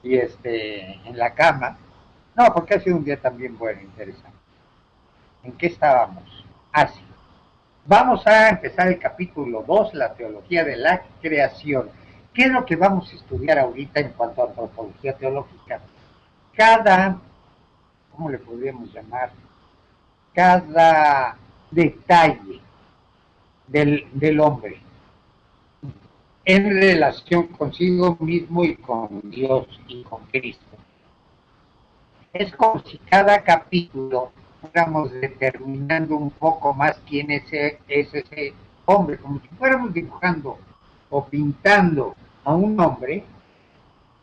y en la cama. No, porque ha sido un día también bueno, interesante. ¿En qué estábamos? Así. Vamos a empezar el capítulo 2, la teología de la creación. ¿Qué es lo que vamos a estudiar ahorita en cuanto a antropología teológica? Cada, ¿cómo le podríamos llamar? Cada detalle del hombre en relación consigo mismo y con Dios y con Cristo. Es como si cada capítulo fuéramos determinando un poco más quién es ese hombre, como si fuéramos dibujando o pintando a un hombre,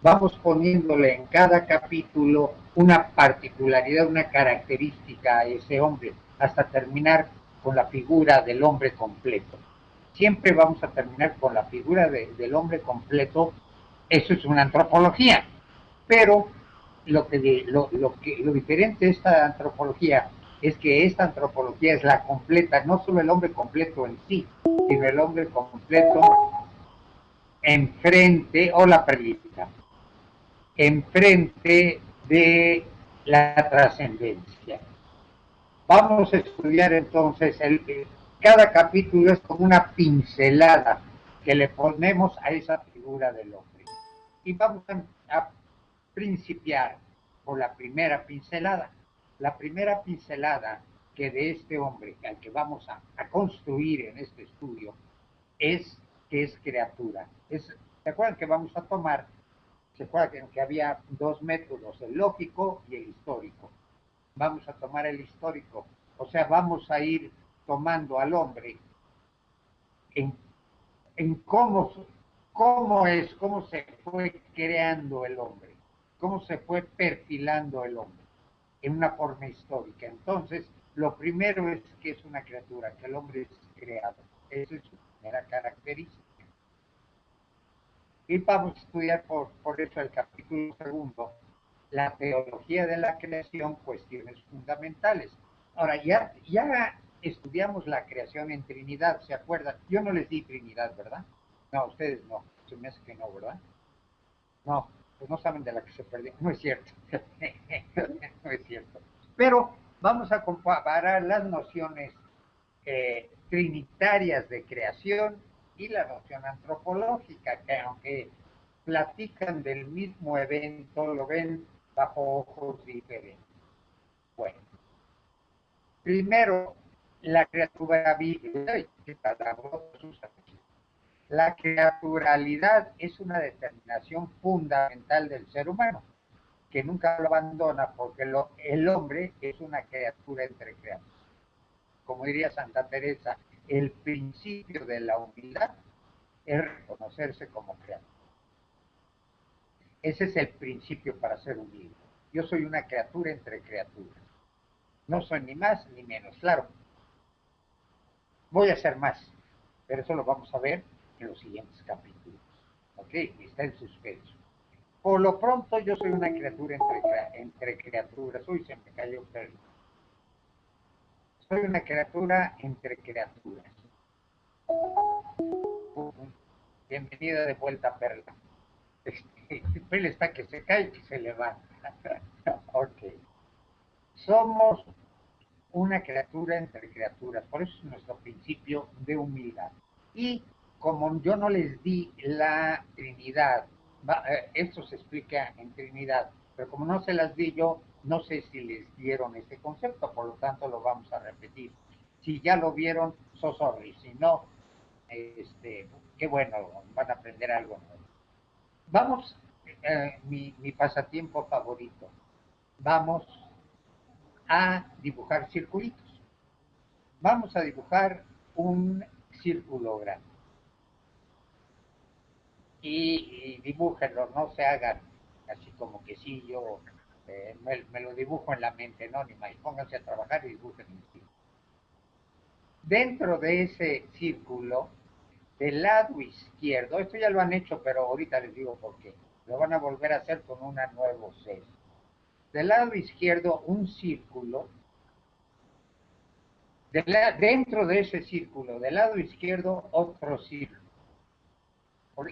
vamos poniéndole en cada capítulo una particularidad, una característica a ese hombre, hasta terminar con la figura del hombre completo. Siempre vamos a terminar con la figura del hombre completo. Eso es una antropología, pero lo diferente de esta antropología es que esta antropología es la completa, no solo el hombre completo en sí, sino el hombre completo enfrente, o la perlita, enfrente de la trascendencia. Vamos a estudiar entonces, cada capítulo es como una pincelada que le ponemos a esa figura del hombre. Y vamos a principiar por la primera pincelada. La primera pincelada que de este hombre al que vamos a construir en este estudio es que es criatura. ¿Se acuerdan que vamos a tomar? ¿Se acuerdan que había dos métodos, el lógico y el histórico? Vamos a tomar el histórico. O sea, vamos a ir tomando al hombre en, en cómo se fue creando el hombre, cómo se fue perfilando el hombre en una forma histórica. Entonces, lo primero es que es una criatura, que el hombre es creado. Esa es su primera característica. Y vamos a estudiar por eso el capítulo segundo, la teología de la creación, cuestiones fundamentales. Ahora, ya estudiamos la creación en Trinidad, ¿se acuerdan? Yo no les di Trinidad, ¿verdad? No, ustedes no, se me hace que no, ¿verdad? No, pues no saben de la que se perdió, no es cierto, no es cierto. Pero vamos a comparar las nociones trinitarias de creación y la noción antropológica, que aunque platican del mismo evento, lo ven bajo ojos diferentes. Bueno, primero, la criaturabilidad, la criaturalidad es una determinación fundamental del ser humano, que nunca lo abandona porque el hombre es una criatura entre criaturas. Como diría Santa Teresa, el principio de la humildad es reconocerse como criatura. Ese es el principio para ser humilde. Yo soy una criatura entre criaturas. No soy ni más ni menos. Claro, voy a ser más, pero eso lo vamos a ver en los siguientes capítulos. ¿Ok? Está en suspenso. Por lo pronto, yo soy una criatura entre criaturas. Uy, se me cayó un perro. Soy una criatura entre criaturas. Bienvenida de vuelta, Perla. Perla está que se cae y que se levanta. Ok. Somos una criatura entre criaturas. Por eso es nuestro principio de humildad. Y como yo no les di la Trinidad, esto se explica en Trinidad, pero como no se las di yo, no sé si les dieron este concepto, por lo tanto lo vamos a repetir. Si ya lo vieron, so sorry. Si no, qué bueno, van a aprender algo nuevo. Vamos, mi pasatiempo favorito. Vamos a dibujar circulitos. Vamos a dibujar un círculo grande. Y dibújenlo, no se hagan así como que sí, yo me lo dibujo en la mente, no, ni más. Pónganse a trabajar y dibujen un círculo. Dentro de ese círculo, del lado izquierdo, esto ya lo han hecho, pero ahorita les digo por qué. Lo van a volver a hacer con una nueva serie. Del lado izquierdo, un círculo. Dentro de ese círculo, del lado izquierdo, otro círculo.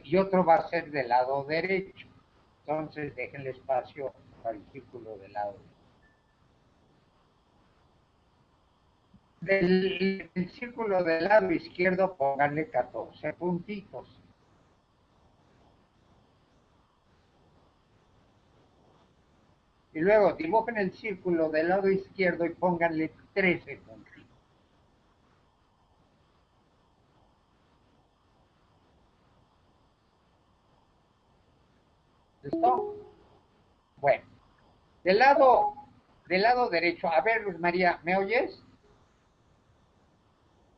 Y otro va a ser del lado derecho. Entonces dejen espacio para el círculo del lado. Del círculo del lado izquierdo pónganle 14 puntitos. Y luego dibujen el círculo del lado izquierdo y pónganle 13 puntitos. ¿Listo? Bueno, del lado derecho, a ver, Luz María, ¿me oyes?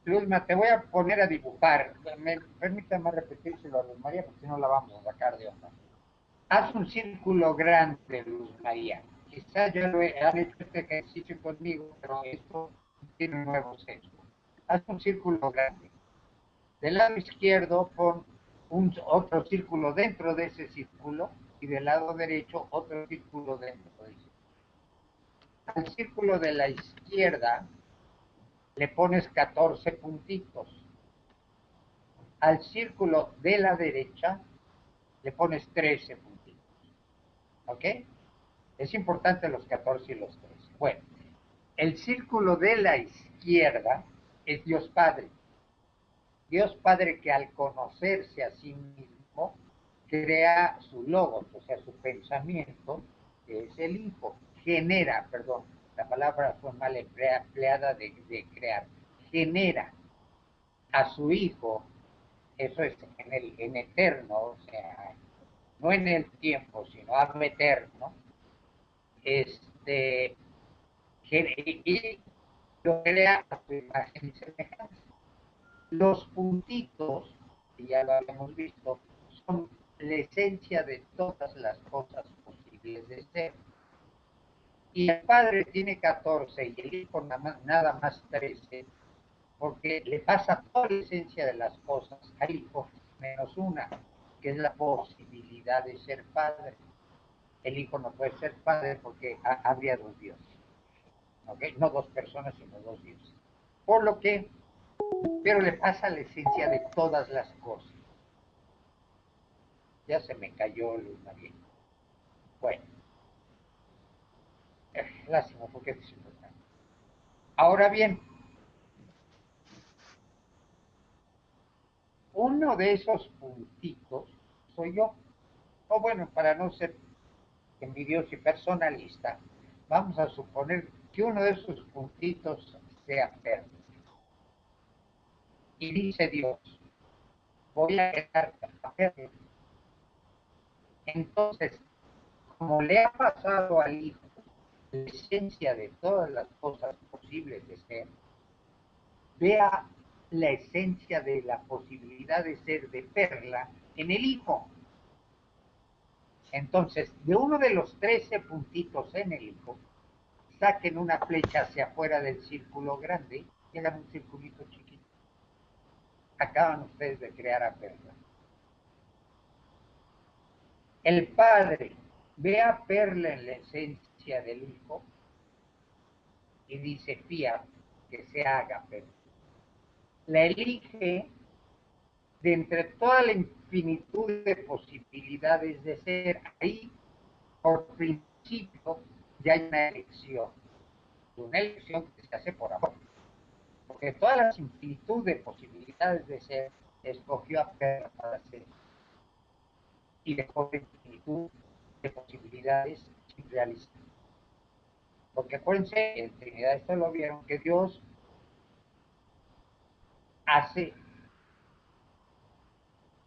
Luzma, te voy a poner a dibujar. Permítame repetírselo a Luz María porque si no la vamos a sacar de onda. Haz un círculo grande, Luz María. Quizás ya han hecho este ejercicio conmigo, pero esto tiene un nuevo sesgo. Haz un círculo grande. Del lado izquierdo pon otro círculo dentro de ese círculo y del lado derecho otro círculo dentro de ese. Al círculo de la izquierda le pones 14 puntitos. Al círculo de la derecha le pones 13 puntitos. ¿Ok? Es importante los 14 y los 13. Bueno, el círculo de la izquierda es Dios Padre. Dios Padre que al conocerse a sí mismo crea su logos, o sea, su pensamiento, que es el Hijo. Genera, perdón, la palabra fue mal empleada de crear. Genera a su Hijo, eso es en eterno, o sea, no en el tiempo, sino algo eterno, este, y lo crea a su imagen y semejanza. Los puntitos, que ya lo habíamos visto, son la esencia de todas las cosas posibles de ser. Y el Padre tiene 14 y el Hijo nada más 13, porque le pasa toda la esencia de las cosas al Hijo, menos una, que es la posibilidad de ser Padre. El Hijo no puede ser Padre porque habría dos dioses. ¿Okay? No dos personas, sino dos dioses. Por lo que, pero le pasa la esencia de todas las cosas. Ya se me cayó Luz María. Bueno, lástima porque es importante. Ahora bien, uno de esos puntitos soy yo. O bueno, para no ser envidioso y personalista, vamos a suponer que uno de esos puntitos sea Pedro. Y dice Dios, voy a crear a Pedro. Entonces, como le ha pasado al Hijo la esencia de todas las cosas posibles de ser, vea la esencia de la posibilidad de ser de Perla en el Hijo. Entonces, de uno de los 13 puntitos en el Hijo, saquen una flecha hacia afuera del círculo grande y hagan un circulito chiquito. Acaban ustedes de crear a Perla. El Padre ve a Perla en la esencia del Hijo y dice, fía, que se haga Perla. La elige de entre toda la infinitud de posibilidades de ser. Ahí, por principio, ya hay una elección que se hace por amor, porque todas las infinitud de posibilidades de ser escogió a Perla para ser y dejó la infinitud de posibilidades sin realizar. Porque acuérdense, en Trinidad esto lo vieron, que Dios hace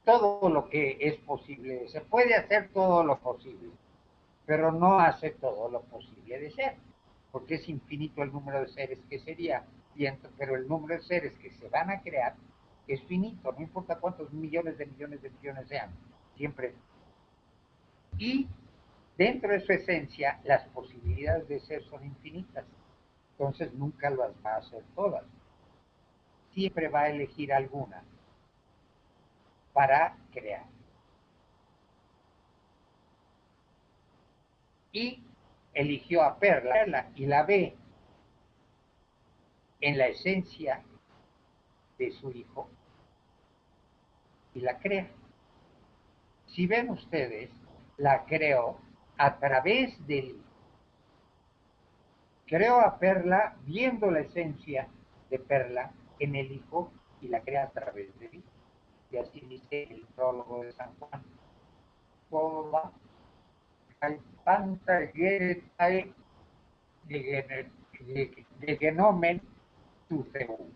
todo lo que es posible, se puede hacer todo lo posible, pero no hace todo lo posible de ser, porque es infinito el número de seres que sería, pero el número de seres que se van a crear es finito, no importa cuántos millones de millones de millones sean, siempre. Y dentro de su esencia, las posibilidades de ser son infinitas, entonces nunca las va a hacer todas, siempre va a elegir alguna para crear. Y eligió a Perla y la ve en la esencia de su hijo y la crea. Si ven ustedes, la creó a través del Hijo. Creó a Perla viendo la esencia de Perla en el Hijo y la crea a través del Hijo. Y así dice el prólogo de San Juan. Toda panta geretai de genomen tu feu.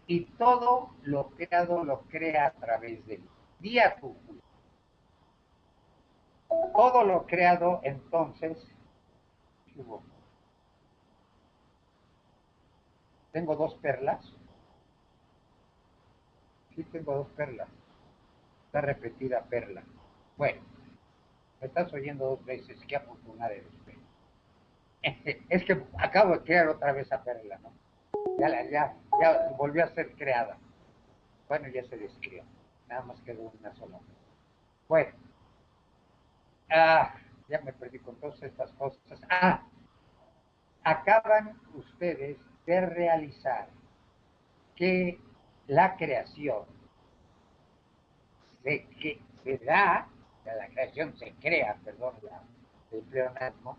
Y todo lo creado lo crea a través de él. Día tu. Todo lo creado entonces. Tengo dos perlas. Sí, tengo dos perlas. Está repetida perla. Bueno, me estás oyendo dos veces. Qué afortunado eres. Es que acabo de crear otra vez a perla, ¿no? Ya volvió a ser creada. Bueno, ya se descrió. Nada más quedó una sola. Bueno, ya me perdí con todas estas cosas. Acaban ustedes de realizar que la creación la creación se crea, perdón, el pleonasmo,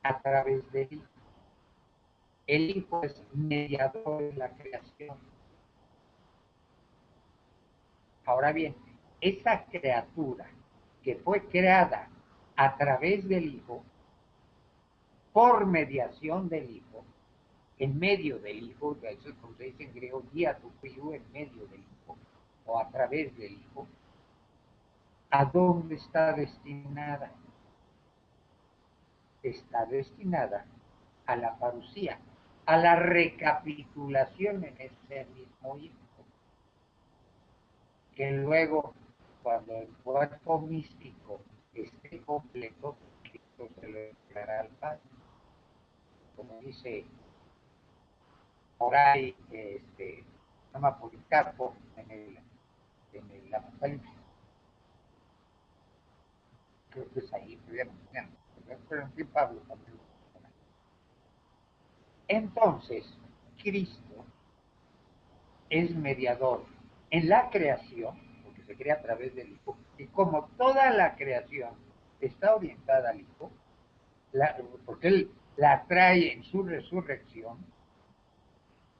a través del Hijo. El Hijo es mediador de la creación. Ahora bien, esa criatura que fue creada a través del Hijo, por mediación del Hijo, en medio del Hijo, eso es como se dice en griego, guía tu fiu en medio del Hijo, o a través del Hijo, ¿a dónde está destinada? Está destinada a la parucía, a la recapitulación en ese mismo Hijo, que luego, cuando el cuerpo místico esté completo, Cristo se lo declarará al Padre. Como dice por ahí, llama Policarpo en el Apocalipsis. Creo que es ahí, pero en fin Pablo también. Entonces, Cristo es mediador en la creación, porque se crea a través del Hijo, y como toda la creación está orientada al Hijo, porque Él la trae en su resurrección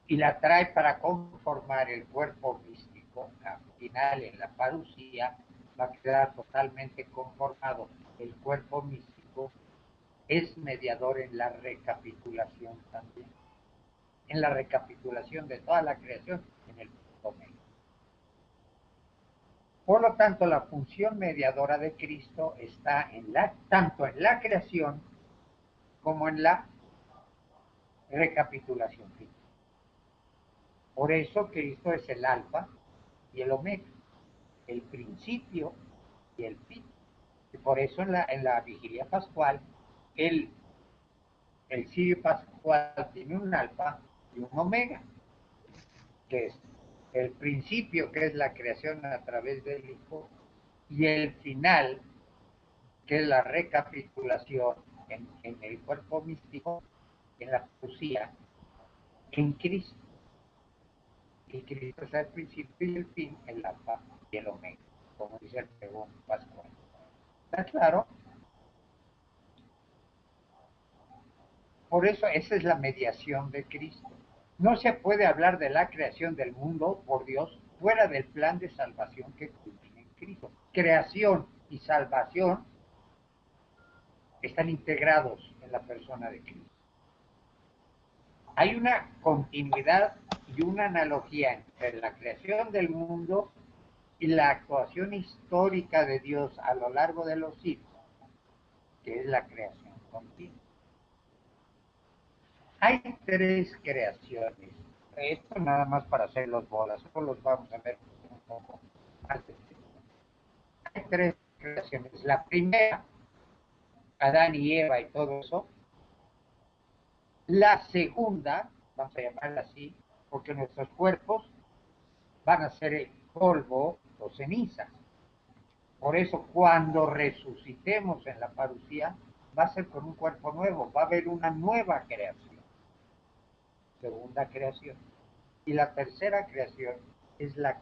y la trae para conformar el cuerpo místico, al final en la parucía va a quedar totalmente conformado el cuerpo místico, es mediador en la recapitulación también, en la recapitulación de toda la creación en el punto medio. Por lo tanto, la función mediadora de Cristo está tanto en la creación como en la recapitulación final. Por eso Cristo es el alfa y el omega, el principio y el fin. Y por eso en la vigilia pascual, el cirio pascual tiene un alfa y un omega, que es el principio, que es la creación a través del Hijo, y el final, que es la recapitulación en el cuerpo místico, en la parucía, en Cristo. Y Cristo es el principio y el fin, el alfa y el omega, como dice el pregón pascual. ¿Está claro? Por eso esa es la mediación de Cristo. No se puede hablar de la creación del mundo, por Dios, fuera del plan de salvación que culmina en Cristo. Creación y salvación están integrados en la persona de Cristo. Hay una continuidad y una analogía entre la creación del mundo y la actuación histórica de Dios a lo largo de los siglos, que es la creación continua. Hay tres creaciones. Esto nada más para hacer los bolas, esto los vamos a ver un poco antes. Hay tres creaciones. La primera, Adán y Eva y todo eso. La segunda, vamos a llamarla así, porque nuestros cuerpos van a ser polvo o cenizas. Por eso cuando resucitemos en la parucía, va a ser con un cuerpo nuevo, va a haber una nueva creación. Segunda creación. Y la tercera creación es la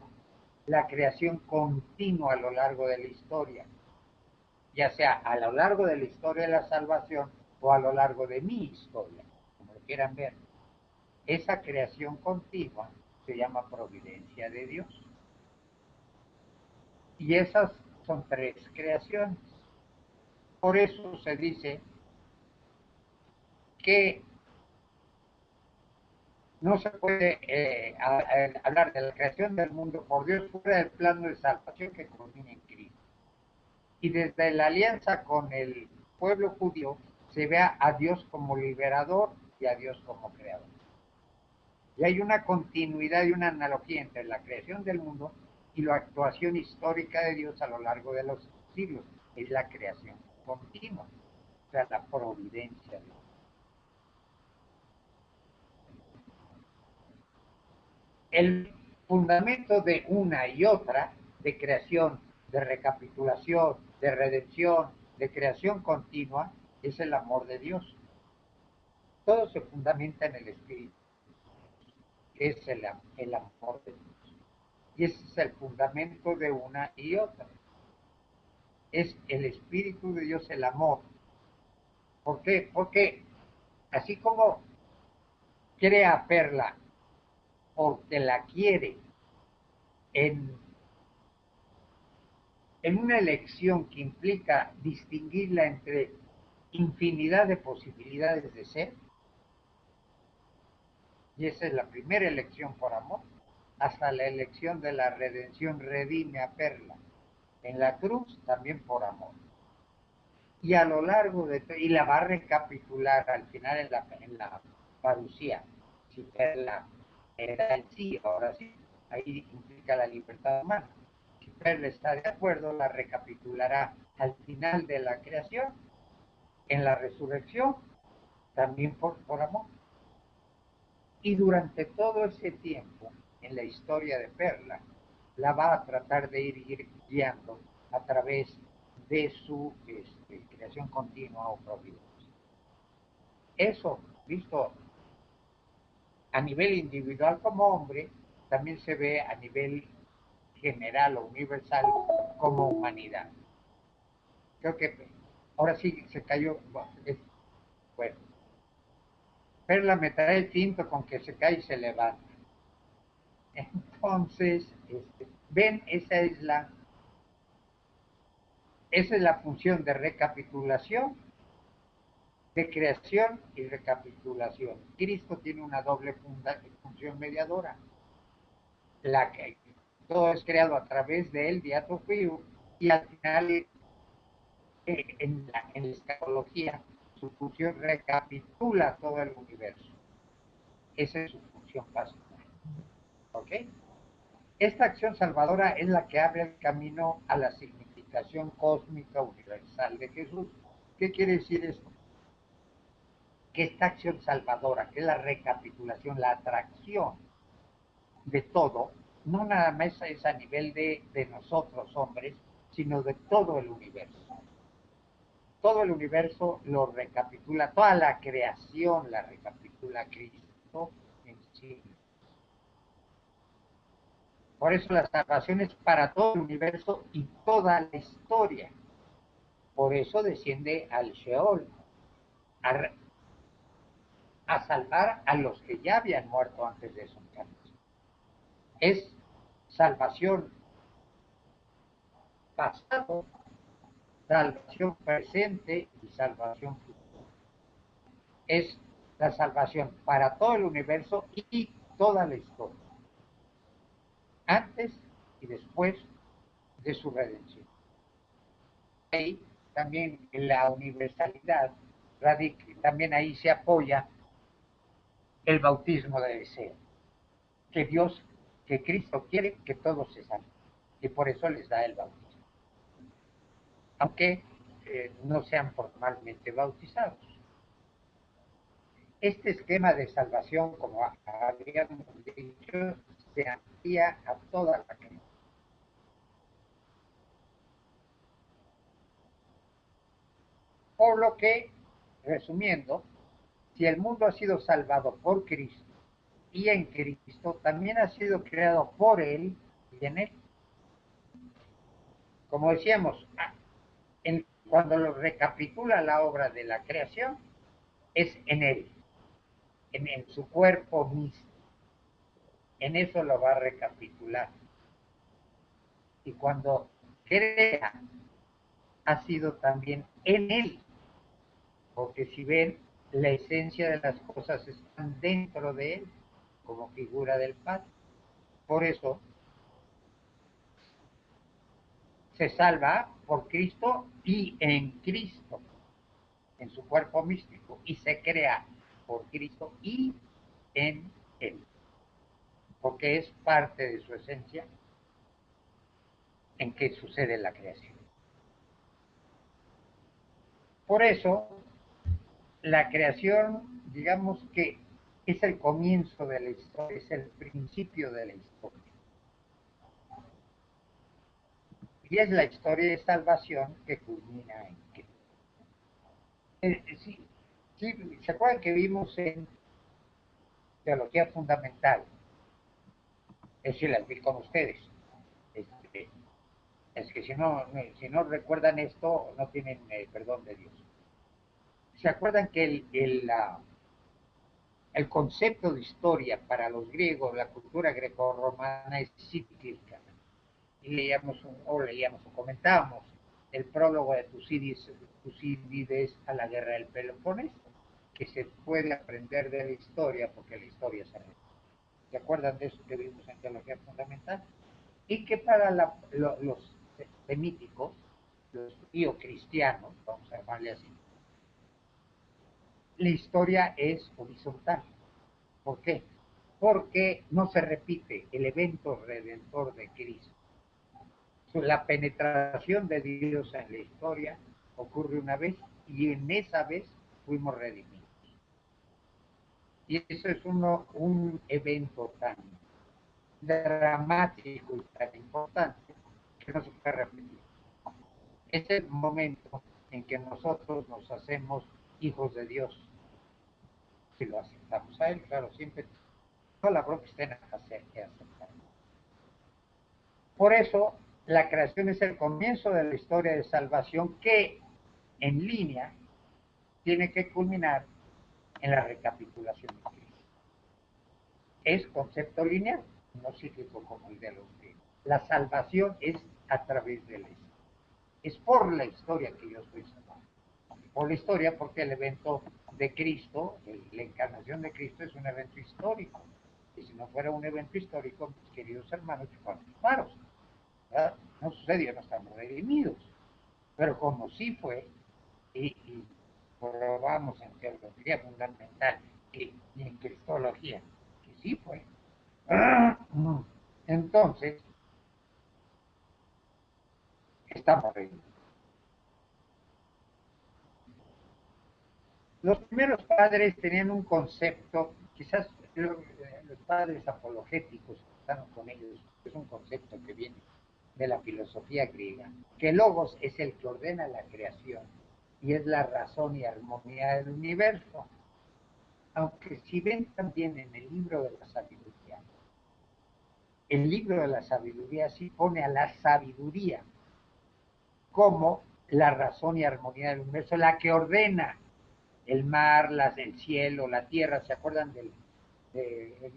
creación continua a lo largo de la historia. ya sea a lo largo de la historia de la salvación o a lo largo de mi historia, como lo quieran ver. Esa creación continua se llama providencia de Dios. Y esas son tres creaciones. Por eso se dice que no se puede hablar de la creación del mundo por Dios fuera del plano de salvación que culmina en Cristo. Y desde la alianza con el pueblo judío se ve a Dios como liberador y a Dios como creador. Y hay una continuidad y una analogía entre la creación del mundo y la actuación histórica de Dios a lo largo de los siglos. Es la creación continua, o sea, la providencia de Dios. El fundamento de una y otra, de creación, de recapitulación, de redención, de creación continua, es el amor de Dios. Todo se fundamenta en el Espíritu, que es el amor de Dios. Y ese es el fundamento de una y otra. Es el Espíritu de Dios el amor. ¿Por qué? Porque así como crea Perla porque la quiere en una elección que implica distinguirla entre infinidad de posibilidades de ser, y esa es la primera elección por amor, hasta la elección de la redención redime a Perla en la cruz también por amor. Y a lo largo de y la va a recapitular al final en la parucía, si Perla era el sí, ahora sí, ahí implica la libertad humana. Si Perla está de acuerdo, la recapitulará al final de la creación, en la resurrección, también por amor. Y durante todo ese tiempo, en la historia de Perla, la va a tratar de ir guiando a través de su creación continua o providencia. Eso, visto a nivel individual como hombre, también se ve a nivel general o universal como humanidad. Creo que ahora sí se cayó. Bueno, Perla me trae el tinto con que se cae y se levanta. Entonces, ven, esa es la función de recapitulación, de creación y recapitulación. Cristo tiene una doble función mediadora. La que todo es creado a través de él, Beato Fiu, y al final en la escatología su función recapitula todo el universo. Esa es su función básica. ¿Ok? Esta acción salvadora es la que abre el camino a la significación cósmica universal de Jesús. ¿Qué quiere decir esto? Que esta acción salvadora, que es la recapitulación, la atracción de todo, no nada más es a nivel de nosotros hombres, sino de todo el universo. Todo el universo lo recapitula, toda la creación la recapitula Cristo en sí. Por eso la salvación es para todo el universo y toda la historia. Por eso desciende al Sheol, a, a salvar a los que ya habían muerto antes de su encarnación. Es salvación pasado, salvación presente y salvación futura. Es la salvación para todo el universo y toda la historia, antes y después de su redención. Ahí también la universalidad radica, también ahí se apoya el bautismo de deseo, que Dios, que Cristo quiere que todos se salven, y por eso les da el bautismo, aunque no sean formalmente bautizados. Este esquema de salvación, como habíamos dicho, se amplía a toda la creación. Por lo que, resumiendo, si el mundo ha sido salvado por Cristo y en Cristo, también ha sido creado por Él y en Él. Como decíamos, en cuando lo recapitula la obra de la creación, es en él, en su cuerpo mismo. En eso lo va a recapitular. Y cuando crea, ha sido también en él. Porque si ven, la esencia de las cosas están dentro de él, como figura del Padre. Por eso se salva por Cristo y en Cristo, en su cuerpo místico, y se crea por Cristo y en él, porque es parte de su esencia en que sucede la creación. Por eso, la creación, digamos que es el comienzo de la historia, es el principio de la historia. Y es la historia de salvación que culmina en Cristo. Sí, sí, ¿se acuerdan que vimos en Teología Fundamental? Es decir, las vi con ustedes. Este, es que si no recuerdan esto, no tienen perdón de Dios. ¿Se acuerdan que el concepto de historia para los griegos, la cultura grecorromana es cíclica? Y leíamos o comentábamos el prólogo de Tucídides a la guerra del Peloponeso, que se puede aprender de la historia porque la historia se repite. ¿Se acuerdan de eso que vimos en Teología Fundamental? Y que para los semíticos, los biocristianos, vamos a llamarle así, la historia es horizontal. ¿Por qué? Porque no se repite el evento redentor de Cristo. La penetración de Dios en la historia ocurre una vez y en esa vez fuimos redimidos. Y eso es un evento tan dramático y tan importante que no se puede repetir. Es el momento en que nosotros nos hacemos hijos de Dios. Si lo aceptamos a Él, claro, siempre toda la bronca está en hacer que aceptar. Por eso, la creación es el comienzo de la historia de salvación que, en línea, tiene que culminar en la recapitulación de Cristo. Es concepto lineal, no cíclico como el de los griegos. La salvación es a través de la historia. Es por la historia que yo estoy salvando. Por la historia, porque el evento de Cristo, la encarnación de Cristo, es un evento histórico. Y si no fuera un evento histórico, mis queridos hermanos, chupamos paros. ¿Verdad? No sucedió, no estamos redimidos. Pero como sí fue, y probamos en teología fundamental y en cristología, que sí fue, entonces estamos redimidos. Los primeros padres tenían un concepto, quizás los padres apologéticos que están con ellos, es un concepto que viene de la filosofía griega, que Logos es el que ordena la creación y es la razón y armonía del universo. Aunque si ven también en el libro de la sabiduría, el libro de la sabiduría sí pone a la sabiduría como la razón y armonía del universo, la que ordena el mar, el cielo, la tierra. ¿Se acuerdan del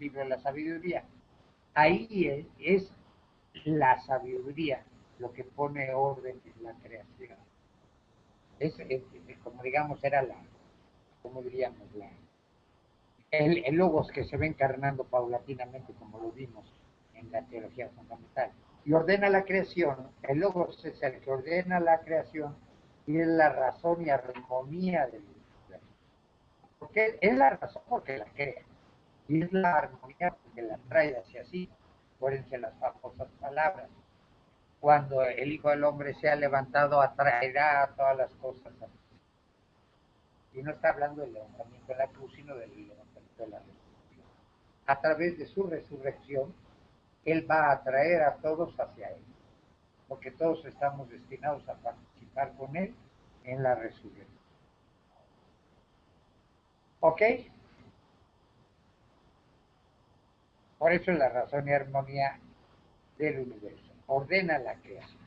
libro de la sabiduría? Ahí es la sabiduría lo que pone orden en la creación. Es como digamos, era como diríamos, el logos que se va encarnando paulatinamente, como lo vimos en la teología fundamental. Y ordena la creación, el logos es el que ordena la creación y es la razón y armonía del universo. Porque es la razón porque la crea y es la armonía porque la trae hacia sí. Acuérdense las famosas palabras. Cuando el Hijo del Hombre sea levantado, atraerá a todas las cosas. Y no está hablando del levantamiento de la cruz, sino del levantamiento de la resurrección. A través de su resurrección, Él va a atraer a todos hacia Él, porque todos estamos destinados a participar con Él en la resurrección. ¿Ok? Por eso es la razón y armonía del universo. Ordena la creación.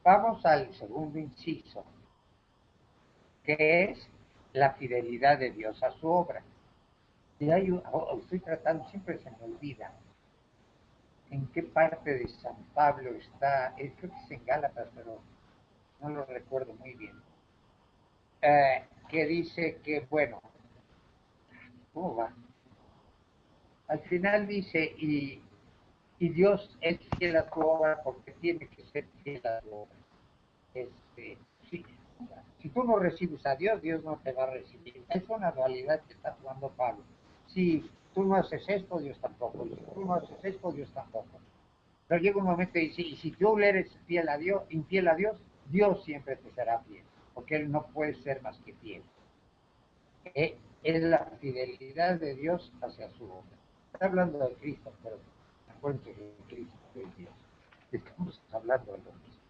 Vamos al segundo inciso, que es la fidelidad de Dios a su obra. Y estoy tratando, siempre se me olvida en qué parte de San Pablo está, creo que es en Gálatas, pero no lo recuerdo muy bien, que dice que, bueno, ¿cómo va? Al final dice, y Dios es fiel a su obra porque tiene que ser fiel a su obra. Este, sí, si tú no recibes a Dios, Dios no te va a recibir. Es una dualidad que está jugando Pablo. Si tú no haces esto, Dios tampoco. Y si tú no haces esto, Dios tampoco. Pero llega un momento y dice, y si tú le eres fiel a Dios, infiel a Dios, Dios siempre te será fiel, porque Él no puede ser más que fiel. Es la fidelidad de Dios hacia su obra. Está hablando de Cristo, pero acuérdense que Cristo es Dios. Estamos hablando de lo mismo.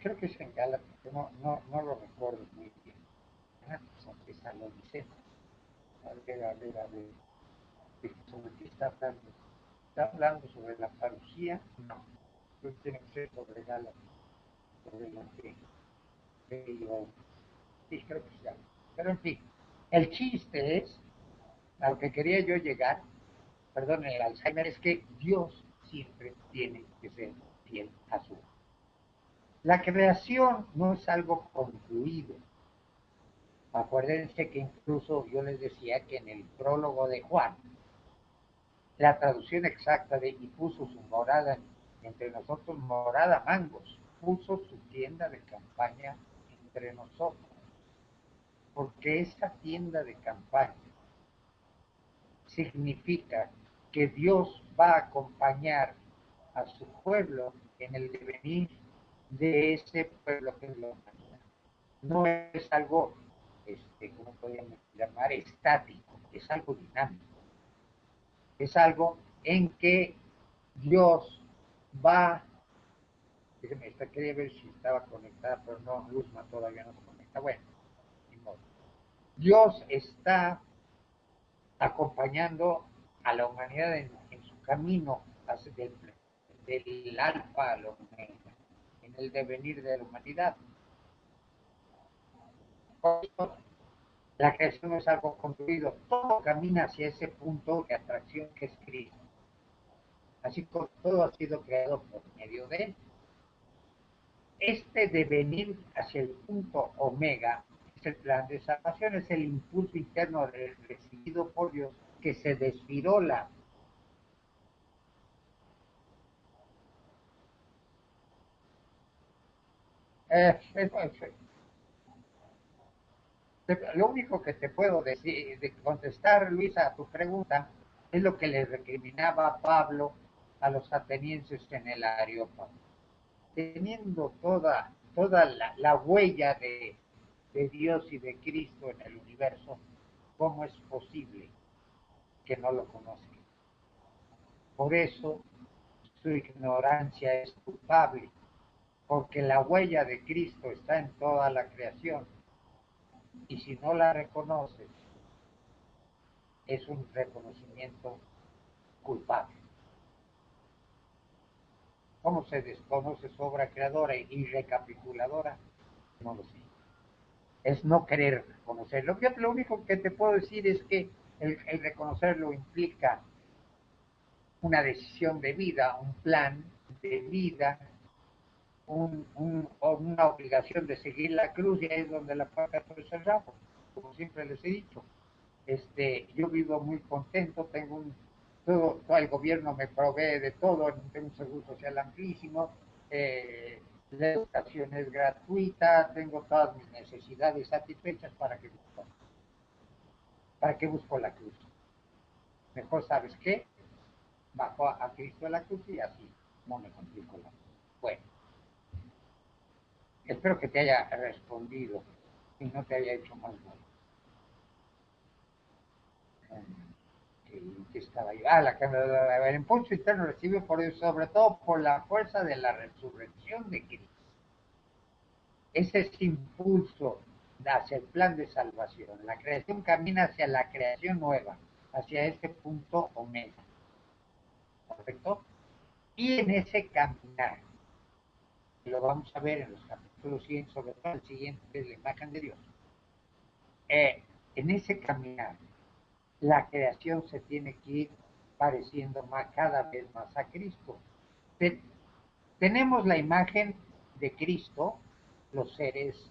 Creo que es en Gálatas, no lo recuerdo muy bien. Son Tesalonicenses. A ver. ¿Sobre qué está hablando? ¿Está hablando sobre la parucía? No. Creo que tiene que ser sobre Gálatas, sobre la fe. Sí, creo que sí. Pero en fin, el chiste es, a lo que quería yo llegar, perdón, el Alzheimer, es que Dios siempre tiene que ser fiel a su obra. La creación no es algo concluido. Acuérdense que incluso yo les decía que en el prólogo de Juan, la traducción exacta de y puso su morada entre nosotros, morada mangos, puso su tienda de campaña entre nosotros, porque esa tienda de campaña significa que Dios va a acompañar a su pueblo en el devenir de ese pueblo que es la humanidad. No es algo, ¿cómo podríamos llamar? Estático, es algo dinámico. Es algo en que Dios va, déjeme, quería ver si estaba conectada, pero no, Luzma todavía no se conecta. Bueno, ni modo. Dios está acompañando a la humanidad en su camino hacia del alfa al omega, en el devenir de la humanidad. La creación no es algo construido, todo camina hacia ese punto de atracción que es Cristo. Así como todo ha sido creado por medio de él. Este devenir hacia el punto omega es el plan de salvación, es el impulso interno recibido por Dios que se desfirola. Lo único que te puedo decir, de contestar, Luisa, a tu pregunta, es lo que le recriminaba Pablo a los atenienses en el Areópago. Teniendo toda la huella de Dios y de Cristo en el universo, ¿cómo es posible que no lo conozcan? Por eso su ignorancia es culpable, porque la huella de Cristo está en toda la creación, y si no la reconoces, es un reconocimiento culpable. ¿Cómo se desconoce su obra creadora y recapituladora? No lo sé. Es no querer reconocerlo. Yo lo único que te puedo decir es que el reconocerlo implica una decisión de vida, un plan de vida, una obligación de seguir la cruz, y ahí es donde la puerta es cerrada, como siempre les he dicho. Yo vivo muy contento, tengo todo el gobierno me provee de todo, tengo un seguro social amplísimo, la educación es gratuita, tengo todas mis necesidades satisfechas. ¿Para qué busco la cruz? Mejor, ¿sabes qué? Bajo a Cristo a la cruz y así no me complico la cruz. Bueno, espero que te haya respondido y no te haya hecho más bueno. Que estaba ahí. El impulso interno recibe sobre todo por la fuerza de la resurrección de Cristo. Ese es impulso hacia el plan de salvación. La creación camina hacia la creación nueva, hacia ese punto omega. ¿Correcto? Y en ese caminar, lo vamos a ver en los capítulos siguientes, sobre todo el siguiente, que es la imagen de Dios. En ese caminar, la creación se tiene que ir pareciendo cada vez más a Cristo. Tenemos la imagen de Cristo, los seres,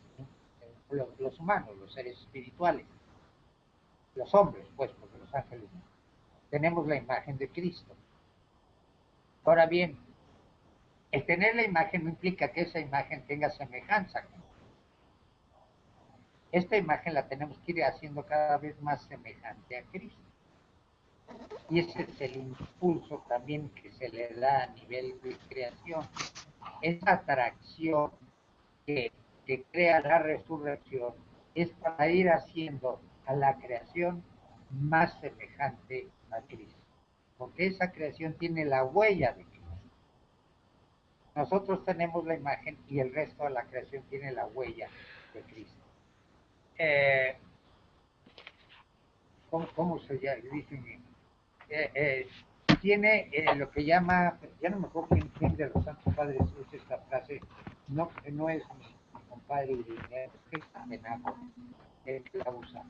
los humanos, los seres espirituales, los hombres, pues, porque los ángeles no. Tenemos la imagen de Cristo. Ahora bien, el tener la imagen no implica que esa imagen tenga semejanza. Esta imagen la tenemos que ir haciendo cada vez más semejante a Cristo. Y ese es el impulso también que se le da a nivel de creación. Esa atracción que crea la resurrección es para ir haciendo a la creación más semejante a Cristo. Porque esa creación tiene la huella de Cristo. Nosotros tenemos la imagen y el resto de la creación tiene la huella de Cristo. ¿Cómo se dice? Tiene lo que llama, ya no me acuerdo quién de los santos padres usa esta frase, no es mi compadre Irineo, es Atenago el que la usa,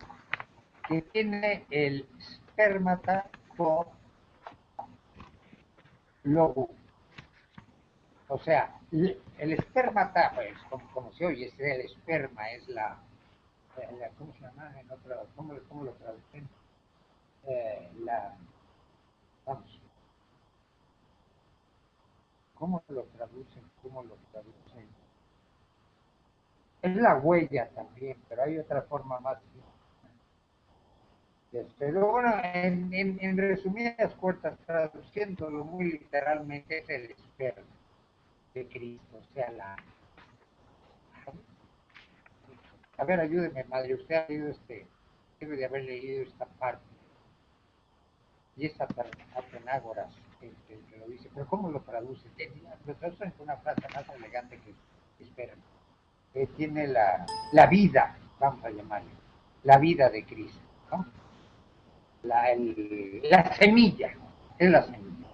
que tiene el spermata co logo. O sea, el espermata, pues, como se oye, es el esperma, es ¿cómo se llama? ¿Cómo lo traducen? Vamos, ¿cómo lo traducen? ¿Cómo lo traducen? Es la huella también, pero hay otra forma más. Pero bueno, en resumidas cuentas, traduciéndolo muy literalmente, es el esperma de Cristo, o sea, A ver, ayúdeme, madre, usted ha leído debe de haber leído esta parte. Y es Atenágoras que lo dice, pero ¿cómo lo traduce? Lo traducen con una frase más elegante que esperan. Tiene la vida, vamos a llamarle, la vida de Cristo, ¿no? La semilla, es la semilla.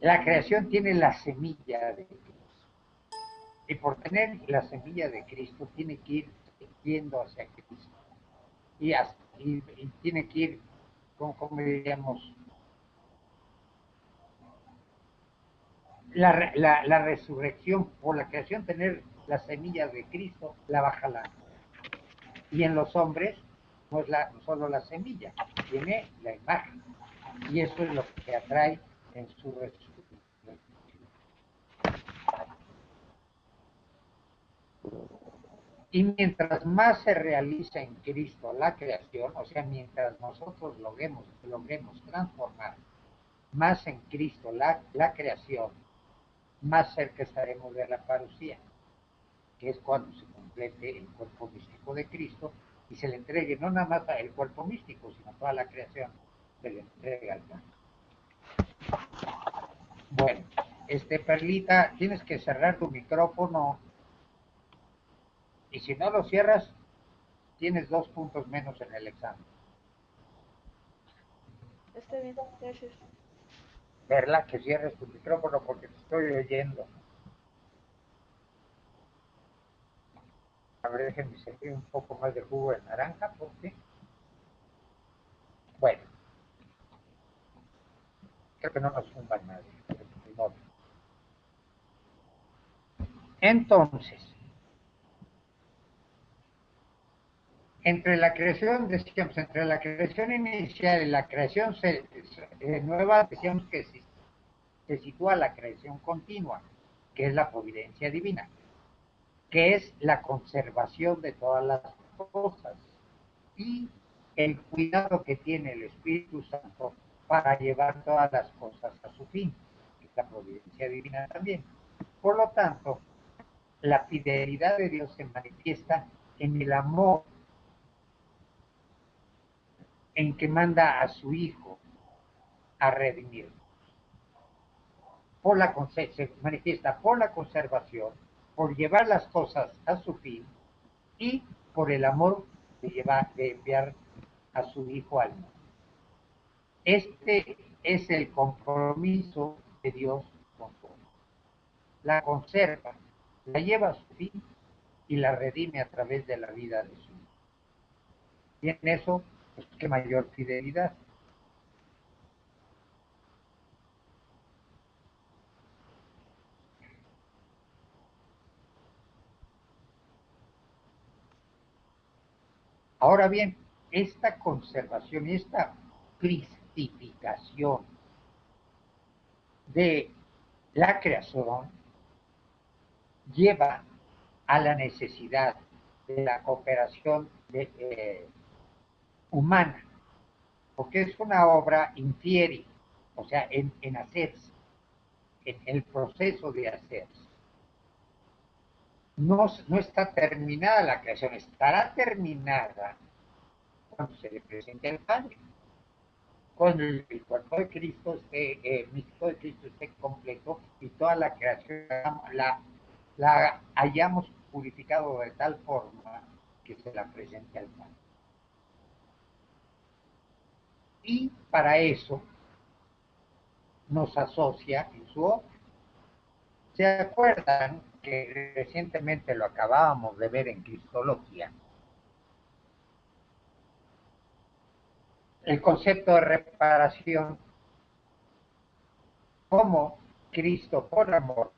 La creación tiene la semilla de Cristo. Y por tener la semilla de Cristo, tiene que ir yendo hacia Cristo. Y tiene que ir, como diríamos, la resurrección, por la creación, tener la semilla de Cristo, la va jalando. Y en los hombres, no es no solo la semilla, tiene la imagen. Y eso es lo que atrae en su resurrección. Y mientras más se realiza en Cristo la creación, o sea, mientras nosotros logremos transformar más en Cristo la creación, más cerca estaremos de la parucía, que es cuando se complete el cuerpo místico de Cristo y se le entregue no nada más el cuerpo místico, sino toda la creación se le entrega al Padre. Bueno, Perlita, tienes que cerrar tu micrófono y si no lo cierras, tienes 2 puntos menos en el examen. Está bien, gracias. Perla, que cierres tu micrófono porque te estoy oyendo. A ver, déjenme servir un poco más de jugo de naranja porque... Bueno, creo que no nos zumban nadie. Entonces, entre la creación, decíamos, entre la creación inicial y la creación nueva, decíamos que se sitúa la creación continua, que es la providencia divina, que es la conservación de todas las cosas y el cuidado que tiene el Espíritu Santo para llevar todas las cosas a su fin, que es la providencia divina también. Por lo tanto, la fidelidad de Dios se manifiesta en el amor en que manda a su Hijo a redimirnos. Se manifiesta por la conservación, por llevar las cosas a su fin y por el amor de enviar a su Hijo al mundo. Este es el compromiso de Dios con su hombre. la conserva, la lleva a su fin y la redime a través de la vida de su hijo. Y en eso, pues qué mayor fidelidad. Ahora bien, esta conservación y esta cristificación de la creación lleva a la necesidad de la cooperación humana, porque es una obra infieri, o sea, en hacerse, en el proceso de hacerse. No está terminada la creación, estará terminada cuando se le presente al Padre, cuando el cuerpo de Cristo esté, el místico de Cristo esté completo y toda la creación la hayamos purificado de tal forma que se la presente al Padre. Y para eso nos asocia en su obra. ¿Se acuerdan que recientemente lo acabábamos de ver en Cristología? El concepto de reparación, como Cristo por amor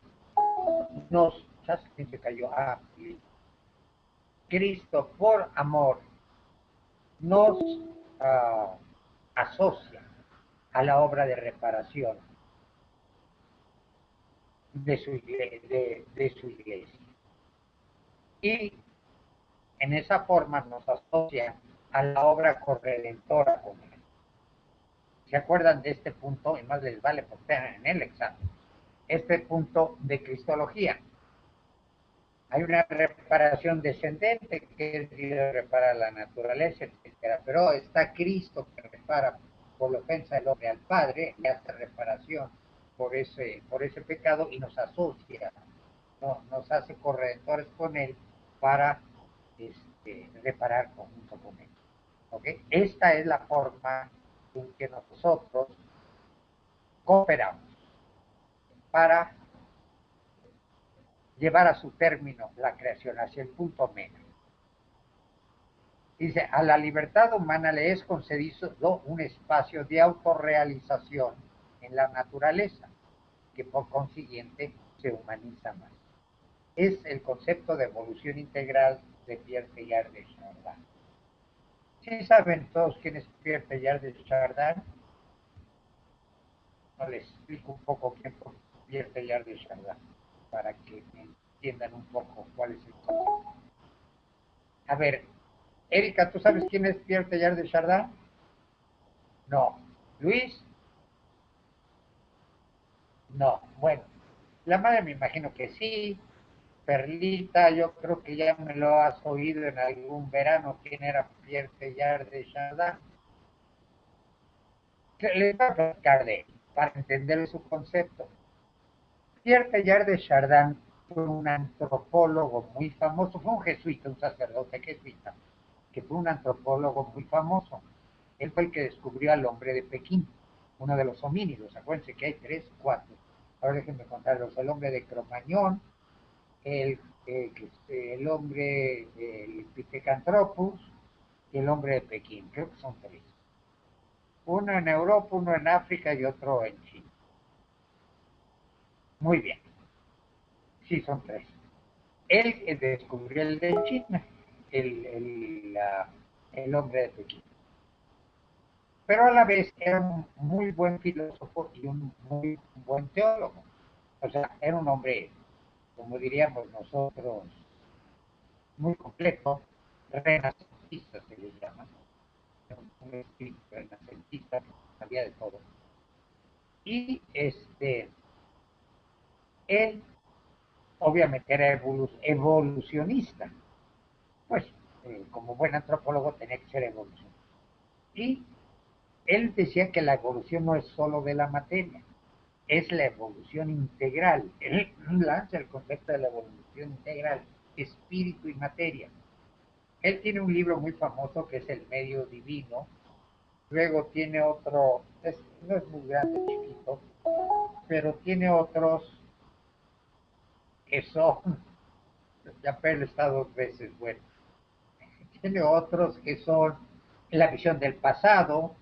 nos, ya se cayó, Cristo por amor nos uh, asocia a la obra de reparación de su iglesia. Y en esa forma nos asocia a la obra corredentora con él. ¿Se acuerdan de este punto? Y más les vale porque en el examen. Este punto de Cristología. Hay una reparación descendente que es Dios repara la naturaleza, etc. Pero está Cristo que repara por la ofensa del hombre al Padre, y hace reparación por ese pecado y nos asocia, ¿no? Nos hace corredores con él para reparar junto con él. ¿Okay? Esta es la forma en que nosotros cooperamos para llevar a su término la creación hacia el punto menos. Dice, a la libertad humana le es concedido un espacio de autorrealización en la naturaleza, que por consiguiente se humaniza más. Es el concepto de evolución integral de Pierre Teilhard de Chardin. ¿Sí saben todos quién es Pierre Teilhard de Chardin? No, les explico un poco quién fue Pierre Teilhard de Chardin, para que entiendan un poco cuál es el concepto. A ver, Erika, ¿tú sabes quién es Pierre Teilhard de Chardin? No. ¿Luis? No. Bueno, la madre me imagino que sí. Perlita, yo creo que ya me lo has oído en algún verano. ¿Quién era Pierre Teilhard de Chardin? Les voy a platicar de él para entender su concepto. Pierre Teilhard de Chardin fue un antropólogo muy famoso, fue un jesuita, un sacerdote jesuita, que fue un antropólogo muy famoso. Él fue el que descubrió al hombre de Pekín, uno de los homínidos. Acuérdense que hay tres, cuatro. Ahora déjenme contarlos. El hombre de Cromañón, el hombre, el Pithecanthropus y el hombre de Pekín. Creo que son tres. Uno en Europa, uno en África y otro en China. Muy bien. Sí, son tres. Él descubrió el de China, el hombre de Pekín. Pero a la vez era un muy buen filósofo y un muy buen teólogo. O sea, era un hombre, como diríamos nosotros, muy completo, renacentista se le llama, un espíritu renacentista que sabía de todo. Y él obviamente era evolucionista, pues como buen antropólogo tenía que ser evolucionista. Y él decía que la evolución no es solo de la materia, es la evolución integral. Él lanza el concepto de la evolución integral, espíritu y materia. Él tiene un libro muy famoso que es El Medio Divino. Luego tiene otro, no es muy grande, chiquito, pero tiene otros que son, ya Perl está dos veces, bueno, tiene otros que son la visión del pasado,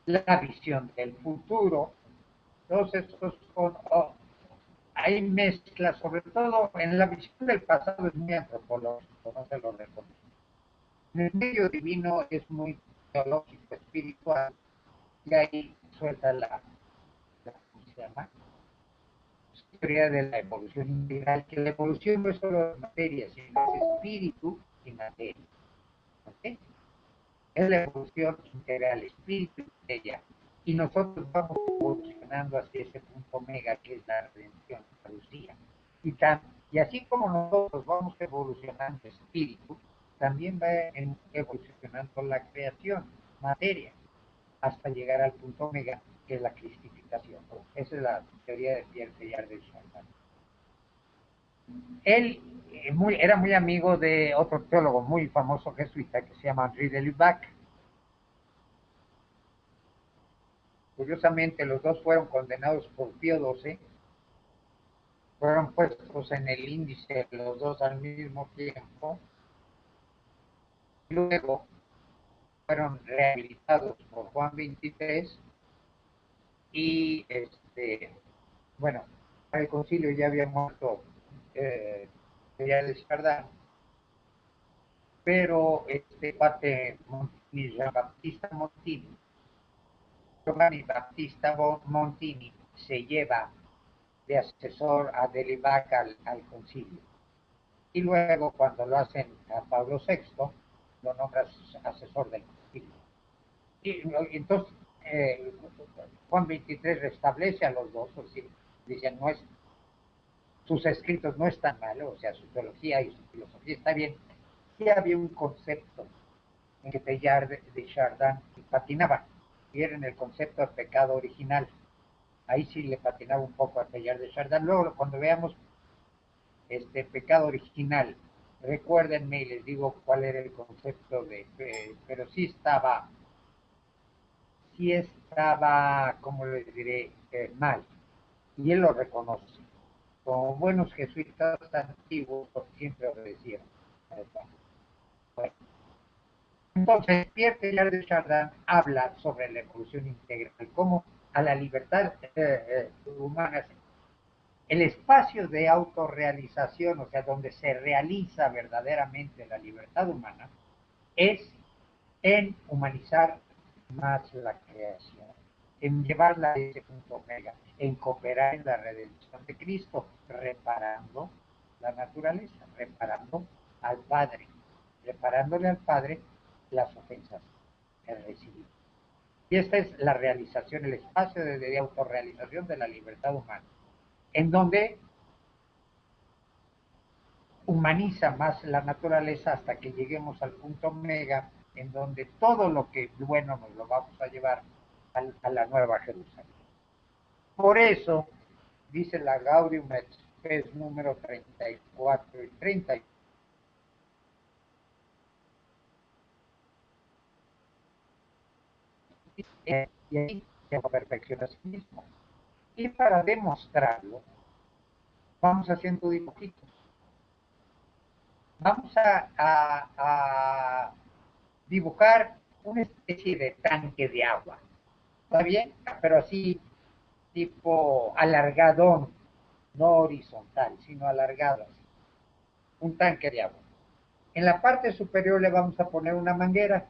la visión del futuro, todos estos son, hay mezclas, sobre todo en la visión del pasado es muy antropológico, no se lo recomiendo. En el medio divino es muy teológico, espiritual, y ahí suelta ¿cómo se llama? Teoría de la evolución integral, que la evolución no es solo materia, sino es espíritu y materia. ¿Okay? Es la evolución integral, espíritu y materia. Y nosotros vamos evolucionando hacia ese punto mega que es la redención, la Lucía. Y así como nosotros vamos evolucionando espíritu, también va evolucionando la creación, materia, hasta llegar al punto mega, que es la cristificación. Esa es la teoría de Pierre Teilhard de Chardin. Él era muy amigo de otro teólogo muy famoso jesuita que se llama Henri de Lubac. Curiosamente, los dos fueron condenados por Pío XII, fueron puestos en el índice los dos al mismo tiempo, luego fueron rehabilitados por Juan XXIII y bueno, el concilio ya había muerto ya de Chardin, pero este parte Montini, Jean-Baptista Montini, Giovanni Battista Montini se lleva de asesor a Delibac al concilio. Y luego, cuando lo hacen a Pablo VI, lo nombra asesor del concilio. Y entonces, Juan XXIII restablece a los dos, es decir, dicen, no es, sus escritos no están mal, o sea, su teología y su filosofía está bien. Sí había un concepto en que Teilhard de Chardin patinaba, y era en el concepto de pecado original. Ahí sí le patinaba un poco a Teilhard de Chardin. Luego, cuando veamos pecado original, recuérdenme y les digo cuál era el concepto pero sí estaba, ¿cómo les diré? Mal. Y él lo reconoce. Como buenos jesuitas antiguos, siempre obedecieron. Bueno, entonces, Pierre Teilhard de Chardin habla sobre la evolución integral, cómo a la libertad humana, el espacio de autorrealización, o sea, donde se realiza verdaderamente la libertad humana, es en humanizar más la creación, en llevarla a ese punto omega, en cooperar en la redención de Cristo, reparando la naturaleza, reparando al Padre, reparándole al Padre las ofensas que recibió. Y esta es la realización, el espacio de autorrealización de la libertad humana, en donde humaniza más la naturaleza hasta que lleguemos al punto omega, en donde todo lo que bueno nos lo vamos a llevar a la Nueva Jerusalén. Por eso, dice la Gaudium et Spes número 34 y 30. Y ahí se perfecciona a sí mismo. Y para demostrarlo, vamos haciendo dibujitos. Vamos a dibujar una especie de tanque de agua. ¿Está bien? Pero así, tipo alargadón, no horizontal, sino alargado, así. Un tanque de agua. En la parte superior le vamos a poner una manguera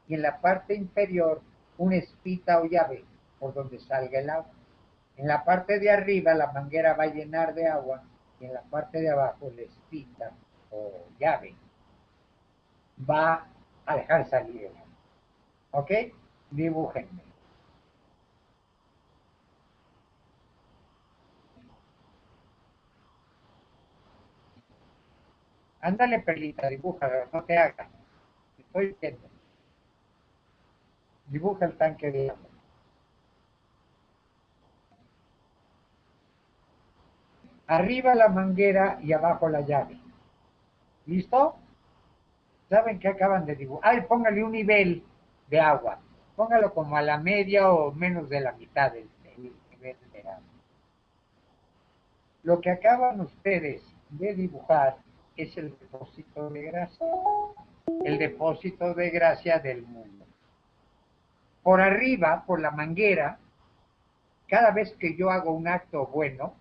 y en la parte inferior una espita o llave por donde salga el agua. En la parte de arriba la manguera va a llenar de agua y en la parte de abajo la espita o llave va a dejar salir el agua. ¿Ok? Dibújenme. Ándale, Perlita, dibuja, no te hagas. Estoy viendo. Dibuja el tanque de agua. Arriba la manguera y abajo la llave. ¿Listo? ¿Saben qué acaban de dibujar? Ay, póngale un nivel de agua. Póngalo como a la media o menos de la mitad del nivel de agua. Lo que acaban ustedes de dibujar es el depósito de gracia. El depósito de gracia del mundo. Por arriba, por la manguera, cada vez que yo hago un acto bueno,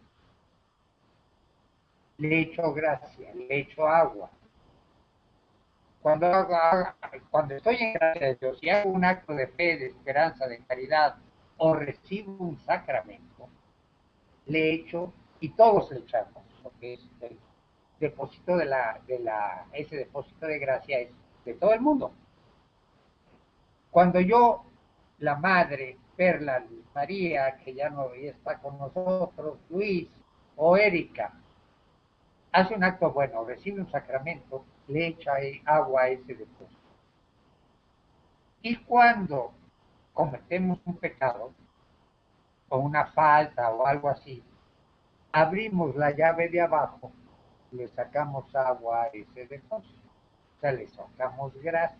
le echo gracia, le echo agua. Cuando estoy en gracia de Dios y hago un acto de fe, de esperanza, de caridad, o recibo un sacramento, le echo, y todos le echamos, porque es el depósito ese depósito de gracia es de todo el mundo. Cuando yo, la madre, Perla, Luz María, que ya no está con nosotros, Luis o Erika, hace un acto bueno, recibe un sacramento, le echa agua a ese depósito. Y cuando cometemos un pecado, o una falta o algo así, abrimos la llave de abajo, le sacamos agua a ese depósito, o sea, le sacamos gracia.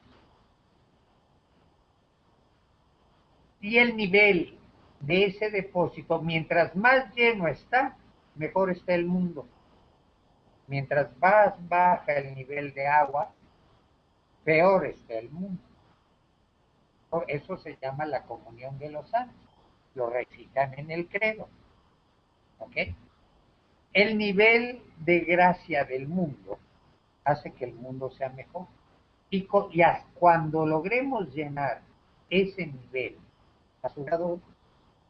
Y el nivel de ese depósito, mientras más lleno está, mejor está el mundo. Mientras más baja el nivel de agua, peor está el mundo. Por eso se llama la comunión de los santos. Lo recitan en el credo. ¿Ok? El nivel de gracia del mundo hace que el mundo sea mejor. Y cuando logremos llenar ese nivel a su grado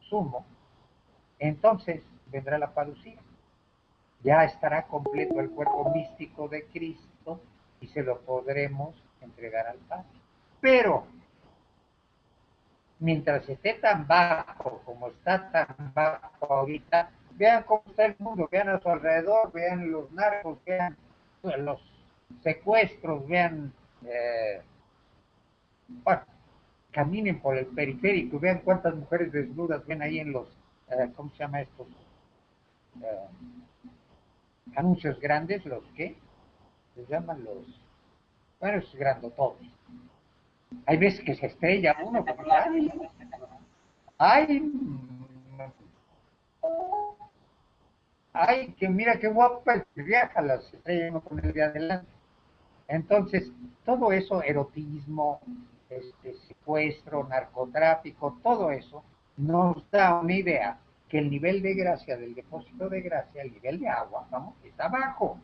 sumo, entonces vendrá la parucía. Ya estará completo el cuerpo místico de Cristo y se lo podremos entregar al Padre. Pero mientras esté tan bajo como está tan bajo ahorita, vean cómo está el mundo, vean a su alrededor, vean los narcos, vean los secuestros, vean, bueno, caminen por el periférico, vean cuántas mujeres desnudas ven ahí en los, ¿cómo se llama estos? Anuncios grandes, los que se llaman los, bueno, es grandototes. Hay veces que se estrella uno, porque ay, ay, que mira qué guapa el que viaja, las estrellas no con el de adelante. Entonces, todo eso, erotismo, secuestro, narcotráfico, todo eso, nos da una idea que el nivel de gracia del depósito de gracia, el nivel de agua, vamos, está bajo.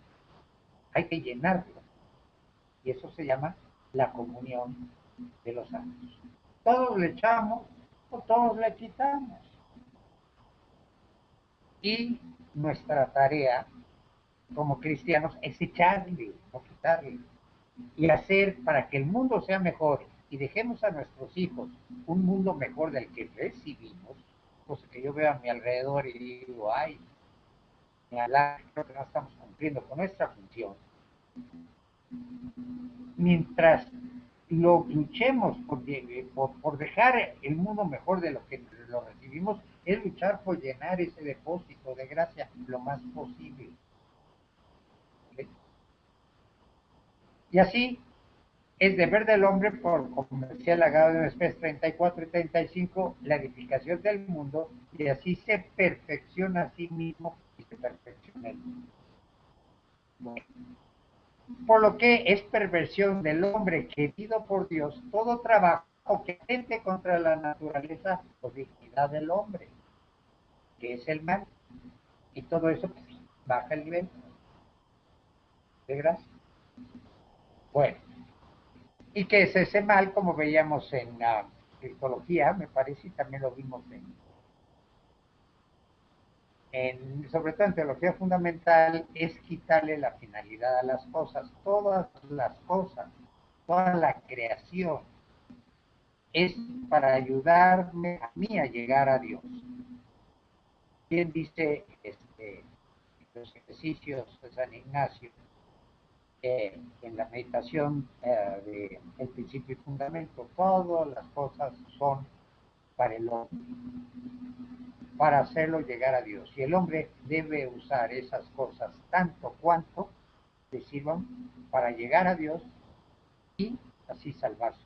Hay que llenarlo. Y eso se llama la comunión de los santos. Todos le echamos o todos le quitamos. Y nuestra tarea como cristianos es echarle, no quitarle, y hacer para que el mundo sea mejor y dejemos a nuestros hijos un mundo mejor del que recibimos, cosa que yo veo a mi alrededor y digo, ay, creo que no estamos cumpliendo con nuestra función. Mientras luchemos por dejar el mundo mejor de lo que lo recibimos, es luchar por llenar ese depósito de gracia lo más posible. ¿Sí? Y así es deber del hombre, como decía la Gaudium 34 y 35, la edificación del mundo, y así se perfecciona a sí mismo y se perfecciona el mundo. Bueno, por lo que es perversión del hombre querido por Dios todo trabajo que atente contra la naturaleza o dignidad del hombre, que es el mal, y todo eso pues, baja el nivel de gracia. Bueno, y que es ese mal, como veíamos en la psicología, me parece, y también lo vimos sobre todo en teología fundamental, es quitarle la finalidad a las cosas. Todas las cosas, toda la creación es para ayudarme a mí a llegar a Dios. Bien dice los ejercicios de San Ignacio, en la meditación de el principio y fundamento, todas las cosas son para el hombre, para hacerlo llegar a Dios. Y el hombre debe usar esas cosas tanto cuanto le sirvan para llegar a Dios y así salvarse,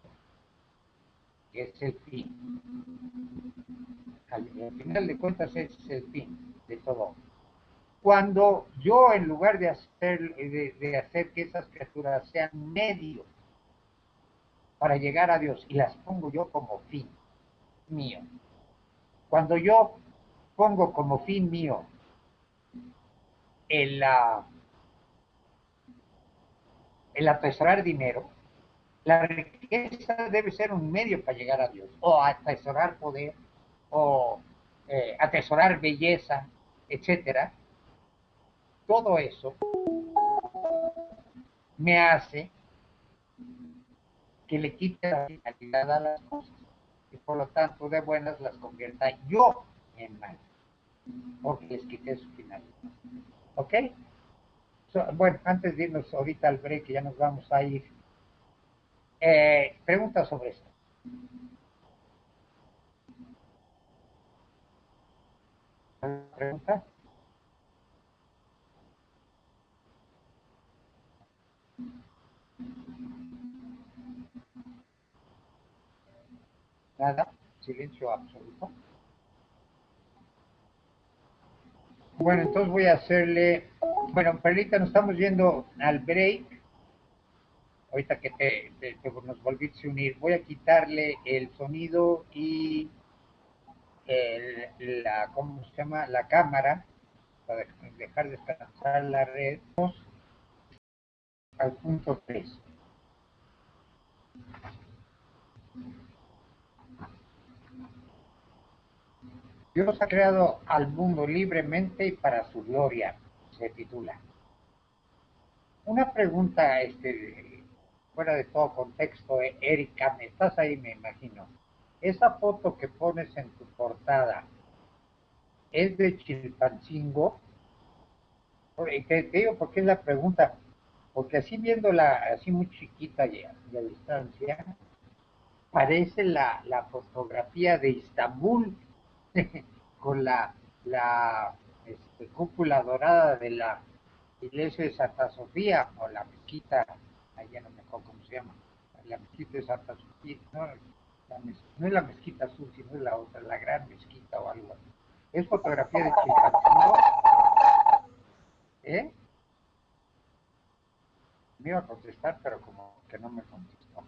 que es el fin. Al final de cuentas es el fin de todo. Cuando yo, en lugar de hacer que esas criaturas sean medio para llegar a Dios, y las pongo yo como fin mío, cuando yo pongo como fin mío el, el atesorar dinero, la riqueza debe ser un medio para llegar a Dios, o atesorar poder, o atesorar belleza, etcétera. Todo eso me hace que le quite la finalidad a las cosas y por lo tanto de buenas las convierta yo en malas, porque les quité su finalidad. ¿Ok? Bueno, antes de irnos ahorita al break, que ya nos vamos a ir, preguntas sobre esto. ¿Pregunta? Nada, silencio absoluto. Bueno, entonces voy a hacerle, bueno, Perlita, nos estamos yendo al break. Ahorita que nos volviste a unir, voy a quitarle el sonido y ¿cómo se llama? La cámara para dejar descansar la red. Vamos al punto 3. Dios ha creado al mundo libremente y para su gloria, se titula. Una pregunta, fuera de todo contexto, Erika, estás ahí, me imagino. Esa foto que pones en tu portada es de Chilpancingo. Te digo por qué es la pregunta, porque así viéndola así muy chiquita y a distancia, parece la fotografía de Istambul con cúpula dorada de la iglesia de Santa Sofía o la mezquita, allá no me acuerdo cómo se llama, la mezquita de Santa Sofía, no es la mezquita azul, sino es la otra, la gran mezquita o algo así. Es fotografía de Chilpancingo, ¿eh? Me iba a contestar, pero como que no me contestó.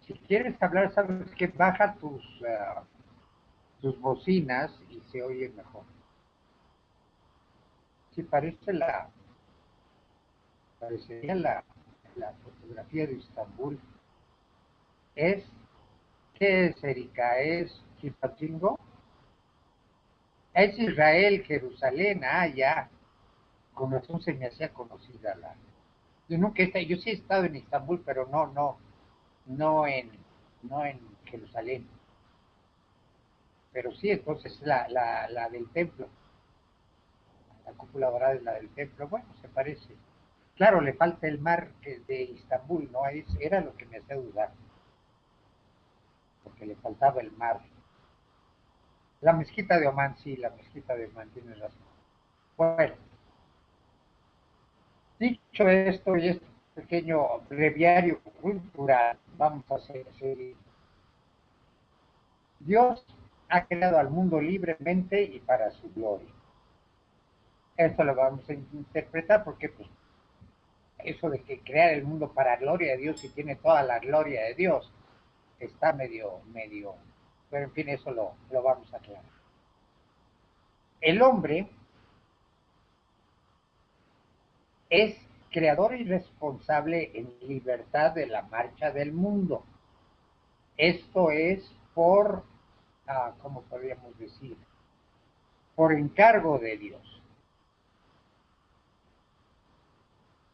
Si quieres hablar, sabes que baja tus bocinas y se oye mejor. Sí, parecería la fotografía de Istambul. Es, ¿qué es, Erika? ¿Es Chilpancingo? Es Israel, Jerusalén, ya. Con razón se me hacía conocida la. Yo sí he estado en Istambul, pero no en, no en Jerusalén. Pero sí, entonces la del templo, la cúpula dorada es la del templo, bueno, se parece. Claro, le falta el mar de Istambul, ¿no? Era lo que me hacía dudar, porque le faltaba el mar. La mezquita de Omán, sí, la mezquita de Omán, tienes razón. Bueno, dicho esto y este pequeño breviario cultural, vamos a seguir. Dios ha creado al mundo libremente y para su gloria. Esto lo vamos a interpretar porque pues, eso de que crear el mundo para gloria de Dios y tiene toda la gloria de Dios, está medio, pero en fin, eso lo vamos a aclarar. El hombre es creador y responsable en libertad de la marcha del mundo. Esto es ¿cómo podríamos decir? Por encargo de Dios.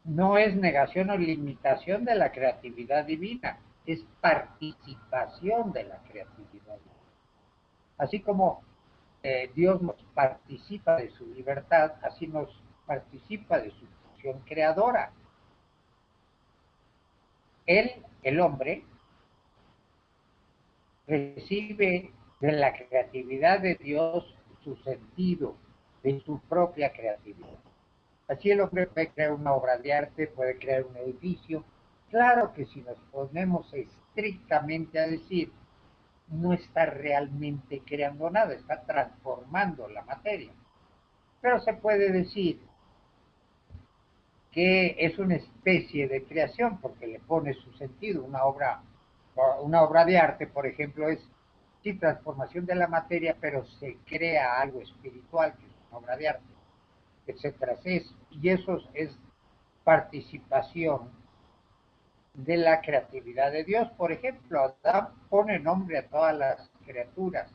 No es negación o limitación de la creatividad divina, es participación de la creatividad divina. Así como Dios nos participa de su libertad, así nos participa de su función creadora. Él, el hombre, recibe de la creatividad de Dios su sentido, de su propia creatividad. Así el hombre puede crear una obra de arte, puede crear un edificio. Claro que si nos ponemos estrictamente a decir, no está realmente creando nada, está transformando la materia. pero se puede decir que es una especie de creación porque le pone su sentido. Una obra de arte, por ejemplo, es sí transformación de la materia, pero se crea algo espiritual, que es una obra de arte, etcétera. Y eso es participación de la creatividad de Dios. Por ejemplo, Adán pone nombre a todas las criaturas.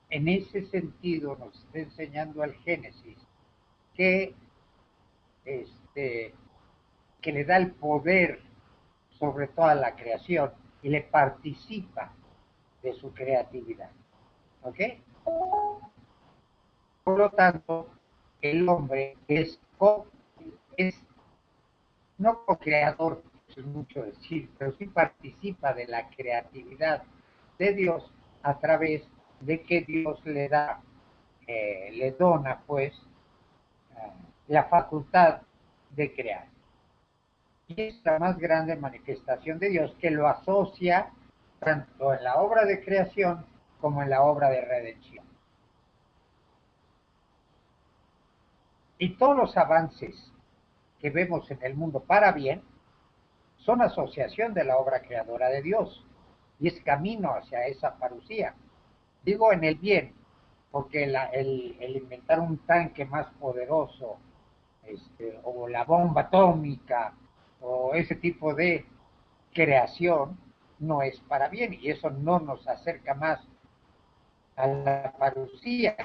En ese sentido nos está enseñando el Génesis que, este, que le da el poder sobre toda la creación y le participa de su creatividad. ¿Ok? Por lo tanto, el hombre es no co-creador, es mucho decir, pero sí participa de la creatividad de Dios a través de que Dios le dona, pues, la facultad de crear. Y es la más grande manifestación de Dios que lo asocia tanto en la obra de creación como en la obra de redención. Y todos los avances que vemos en el mundo para bien son asociación de la obra creadora de Dios y es camino hacia esa parucía. Digo en el bien, porque el inventar un tanque más poderoso, o la bomba atómica, o ese tipo de creación, no es para bien, y eso no nos acerca más a la parucía,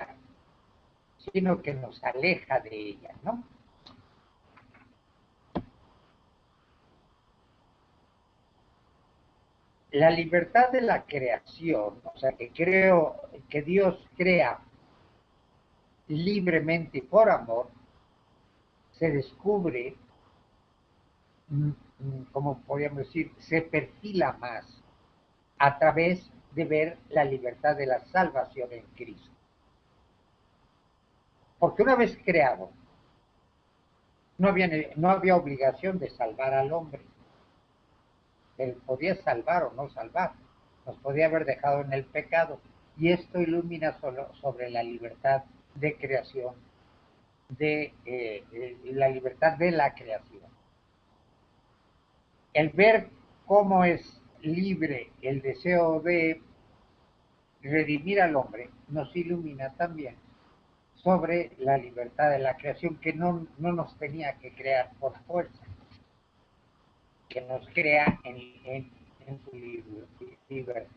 sino que nos aleja de ella, ¿no? La libertad de la creación, o sea, que Dios crea libremente y por amor, se descubre, como podríamos decir, se perfila más a través de ver la libertad de la salvación en Cristo. Porque una vez creado, no había obligación de salvar al hombre. Él podía salvar o no salvar. Nos podía haber dejado en el pecado. Y esto ilumina solo sobre la libertad de creación, de la libertad de la creación. El ver cómo es libre el deseo de redimir al hombre nos ilumina también sobre la libertad de la creación que no nos tenía que crear por fuerza, que nos crea en su libertad.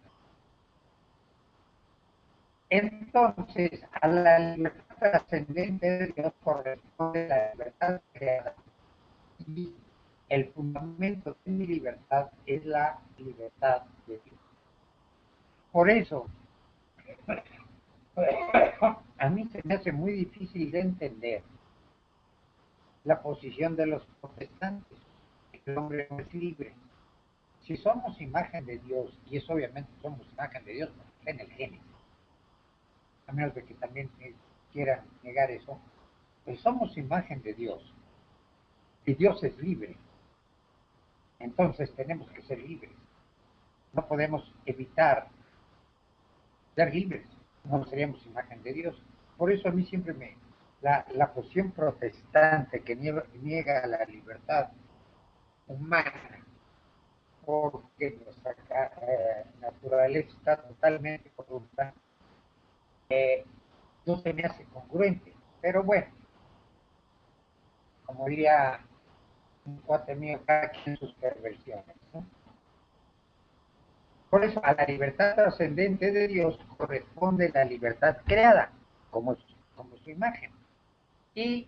Entonces, a la libertad trascendente de Dios corresponde la libertad creada y el fundamento de mi libertad es la libertad de Dios. Por eso, a mí se me hace muy difícil de entender la posición de los protestantes, que el hombre no es libre. Si somos imagen de Dios, y eso obviamente somos imagen de Dios, porque en el Génesis, a menos de que también quieran negar eso, pues somos imagen de Dios, y Dios es libre, entonces tenemos que ser libres. No podemos evitar ser libres, no seríamos imagen de Dios. Por eso a mí siempre la posición protestante que niega la libertad humana, porque nuestra naturaleza está totalmente corrupta, no se me hace congruente. Pero bueno, como diría un cuate mío, cada quien sus perversiones, ¿no? Por eso a la libertad trascendente de Dios corresponde la libertad creada, como, como su imagen. Y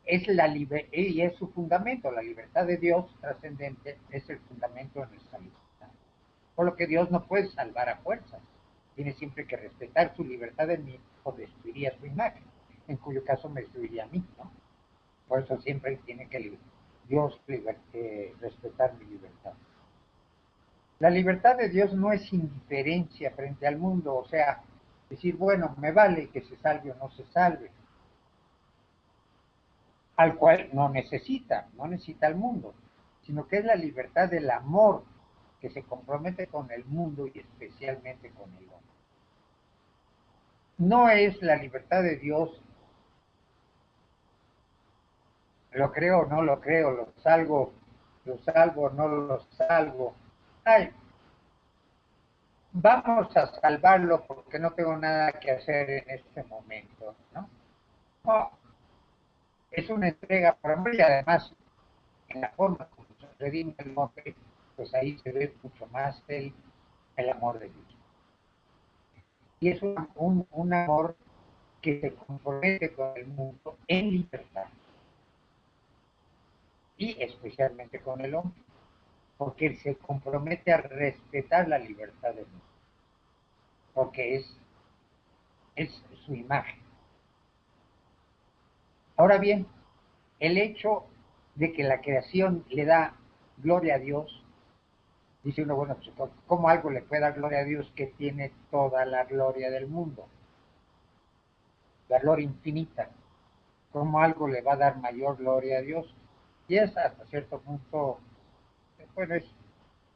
y es su fundamento, la libertad de Dios trascendente es el fundamento de nuestra libertad. Por lo que Dios no puede salvar a fuerzas, tiene siempre que respetar su libertad en mí o destruiría su imagen, en cuyo caso me destruiría a mí, ¿no? Por eso siempre tiene que Dios respetar mi libertad. La libertad de Dios no es indiferencia frente al mundo, o sea, decir, bueno, me vale que se salve o no se salve, al cual no necesita el mundo, sino que es la libertad del amor que se compromete con el mundo y especialmente con el hombre. No es la libertad de Dios lo creo o no lo creo, lo salvo o no lo salvo. Ay, vamos a salvarlo porque no tengo nada que hacer en este momento, ¿no? No, es una entrega por amor y además en la forma como se redime el hombre, pues ahí se ve mucho más el amor de Dios. Y es un amor que se compromete con el mundo en libertad y especialmente con el hombre, porque él se compromete a respetar la libertad del mundo, porque es su imagen. Ahora bien, el hecho de que la creación le da gloria a Dios, dice uno, bueno, pues, ¿cómo algo le puede dar gloria a Dios que tiene toda la gloria del mundo? La gloria infinita. ¿Cómo algo le va a dar mayor gloria a Dios? Y es hasta cierto punto, bueno, es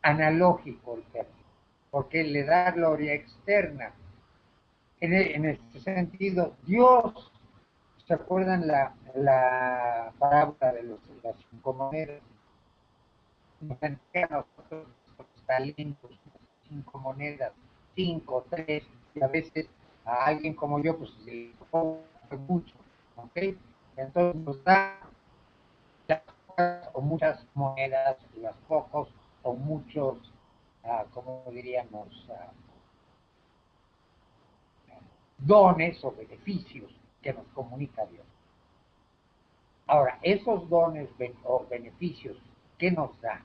analógico el término, porque le da gloria externa. En este sentido, Dios, ¿se acuerdan la parábola de las 5 monedas? Nos entrega a nosotros los talentos, 5 monedas, 5, 3, y a veces a alguien como yo, pues le fue mucho, ¿ok? Entonces nos da las pocas o muchas monedas, las pocos o muchos, como diríamos, dones o beneficios que nos comunica Dios. Ahora, esos dones o beneficios que nos da,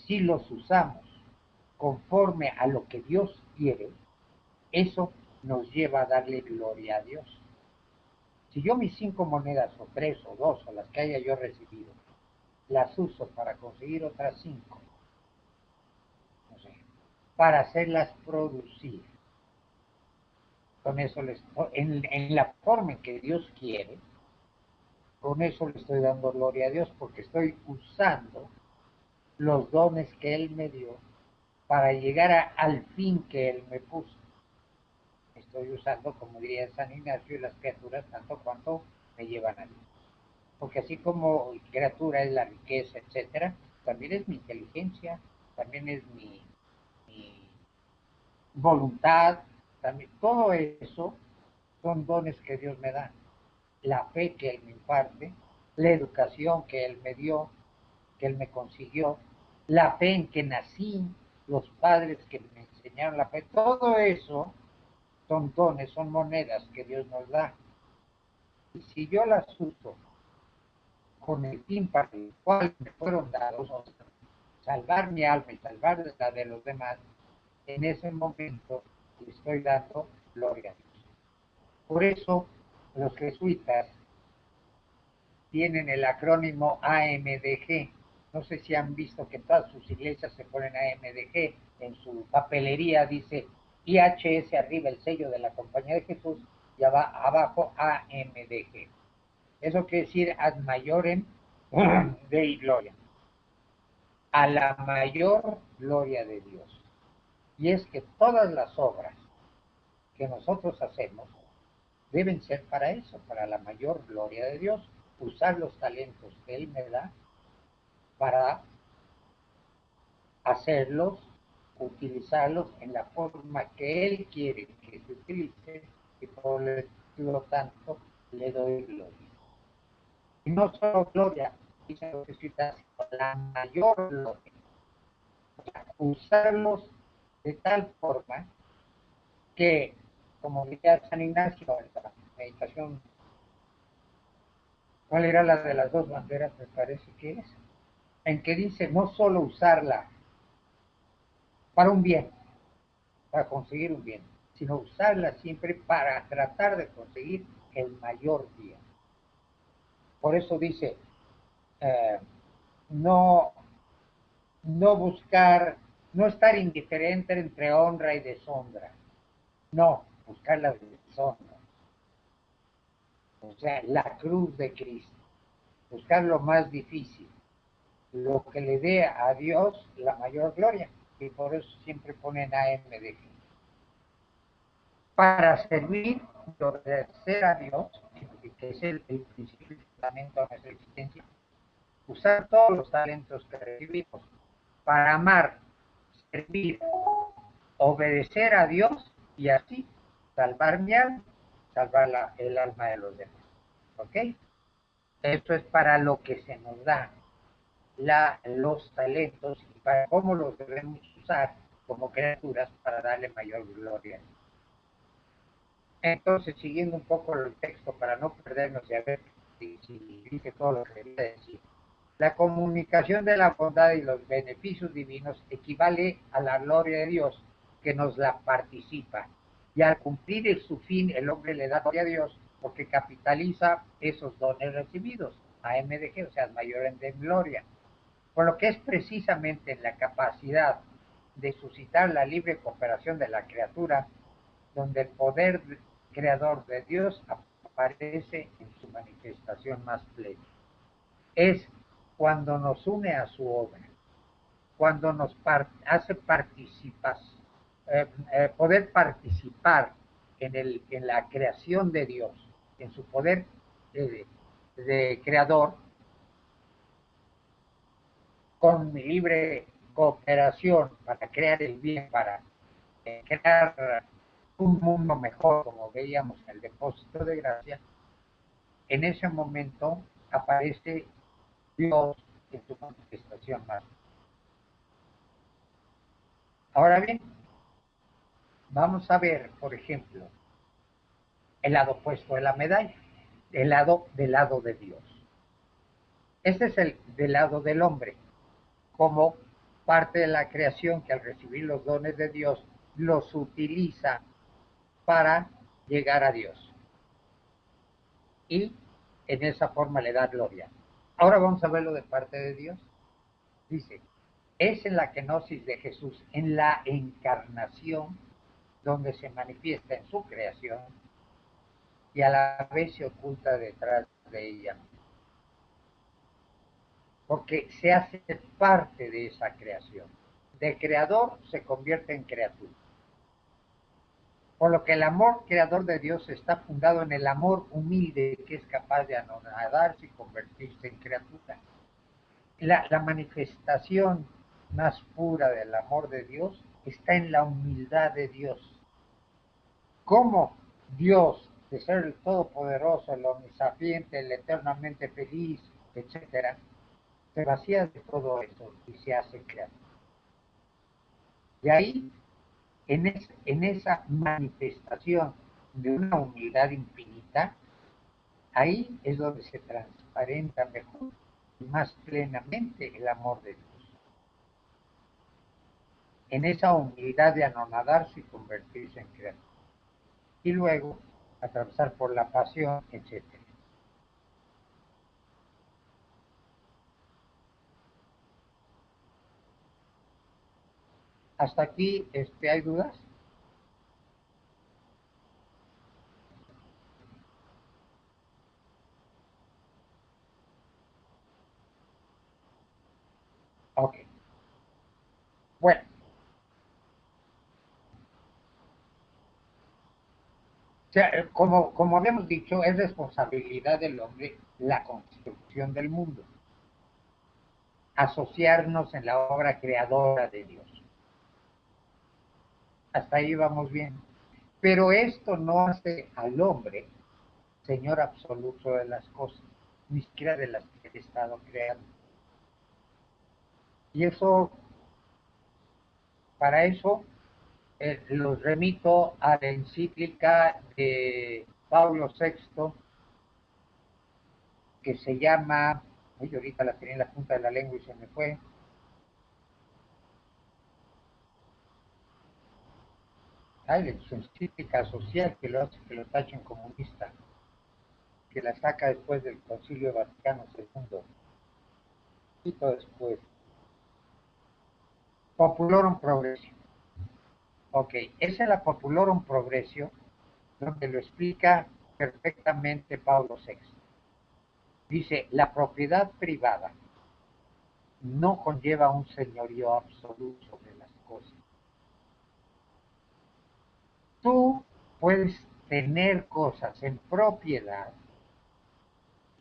si los usamos conforme a lo que Dios quiere, eso nos lleva a darle gloria a Dios. Si yo mis 5 monedas o 3 o 2 o las que haya yo recibido, las uso para conseguir otras 5, no sé, para hacerlas producir, con eso en la forma en que Dios quiere, con eso le estoy dando gloria a Dios porque estoy usando los dones que Él me dio para llegar al fin que Él me puso. Estoy usando, como diría San Ignacio, las criaturas tanto cuanto me llevan a Dios. Porque así como criatura es la riqueza, etcétera, también es mi inteligencia, también es mi voluntad, también todo eso son dones que Dios me da. La fe que Él me imparte, la educación que Él me dio, que Él me consiguió, la fe en que nací, los padres que me enseñaron la fe, todo eso son dones, son monedas que Dios nos da. Y si yo las uso con el fin para el cual me fueron dados, o sea, salvar mi alma y salvar la de los demás, en ese momento le estoy dando gloria a Dios. Por eso los jesuitas tienen el acrónimo AMDG. No sé si han visto que en todas sus iglesias se ponen AMDG. En su papelería dice IHS arriba el sello de la Compañía de Jesús y abajo AMDG. Eso quiere decir ad maiorem Dei gloria. A la mayor gloria de Dios. Y es que todas las obras que nosotros hacemos deben ser para eso, para la mayor gloria de Dios. Usar los talentos que Él me da para hacerlos, utilizarlos en la forma que Él quiere que se utilice y por lo tanto le doy gloria. Y no solo gloria, dice los jesuitas, la mayor gloria. O sea, usarlos de tal forma que, como diría San Ignacio en la meditación, ¿cuál era la de las 2 banderas? Me parece que es, en que dice no solo usarla para un bien, para conseguir un bien, sino usarla siempre para tratar de conseguir el mayor bien. Por eso dice, eh, no, no buscar, no estar indiferente entre honra y deshonra, no, buscar la deshonra, o sea, la cruz de Cristo, buscar lo más difícil, lo que le dé a Dios la mayor gloria, y por eso siempre ponen AMDG. Para servir y obedecer a Dios que es el principio y fundamento de nuestra existencia, usar todos los talentos que recibimos para amar, servir, obedecer a Dios y así salvar mi alma, salvar el alma de los demás. ¿Ok? Esto es para lo que se nos da los talentos y para cómo los debemos usar como criaturas para darle mayor gloria. Entonces, siguiendo un poco el texto para no perdernos y a ver si dije todo lo que quería decir. La comunicación de la bondad y los beneficios divinos equivale a la gloria de Dios que nos la participa. Y al cumplir su fin, el hombre le da gloria a Dios porque capitaliza esos dones recibidos, AMDG, o sea, mayor en gloria. Por lo que es precisamente en la capacidad de suscitar la libre cooperación de la criatura donde el poder creador de Dios aparece en su manifestación más plena. Es cuando nos une a su obra, cuando nos hace participar, poder participar en la creación de Dios, en su poder de creador, con libre cooperación para crear el bien, para crear un mundo mejor, como veíamos en el depósito de gracia. En ese momento aparece Dios en su manifestación más. Ahora bien, vamos a ver, por ejemplo, el lado opuesto de la medalla, del lado de Dios. Este es el del lado del hombre, como parte de la creación que al recibir los dones de Dios los utiliza para llegar a Dios. Y en esa forma le da gloria. Ahora vamos a verlo de parte de Dios. Dice, es en la kenosis de Jesús, en la encarnación, donde se manifiesta en su creación y a la vez se oculta detrás de ella, porque se hace parte de esa creación. De creador se convierte en criatura. Por lo que el amor creador de Dios está fundado en el amor humilde que es capaz de anonadarse y convertirse en criatura. La manifestación más pura del amor de Dios está en la humildad de Dios. ¿Cómo Dios, de ser el Todopoderoso, el Omnisapiente, el eternamente feliz, etcétera, se vacía de todo eso y se hace criatura? De ahí, en esa manifestación de una humildad infinita, ahí es donde se transparenta mejor y más plenamente el amor de Dios. En esa humildad de anonadarse y convertirse en criatura. Y luego atravesar por la pasión, etc. Hasta aquí, ¿hay dudas? Ok. Bueno, o sea, como habíamos dicho, es responsabilidad del hombre la construcción del mundo, asociarnos en la obra creadora de Dios. Hasta ahí vamos bien. Pero esto no hace al hombre señor absoluto de las cosas, ni siquiera de las que he estado creando. Y eso, para eso, los remito a la encíclica de Pablo VI, que se llama, uy, ahorita la tenía en la punta de la lengua y se me fue, su encíclica social, que lo hace que lo tachen comunista, que la saca después del Concilio Vaticano II, y todo después. Populorum Progressio. Ok, esa es la Populorum Progressio, donde lo explica perfectamente Pablo VI. Dice, la propiedad privada no conlleva un señorío absoluto sobre las cosas. Tú puedes tener cosas en propiedad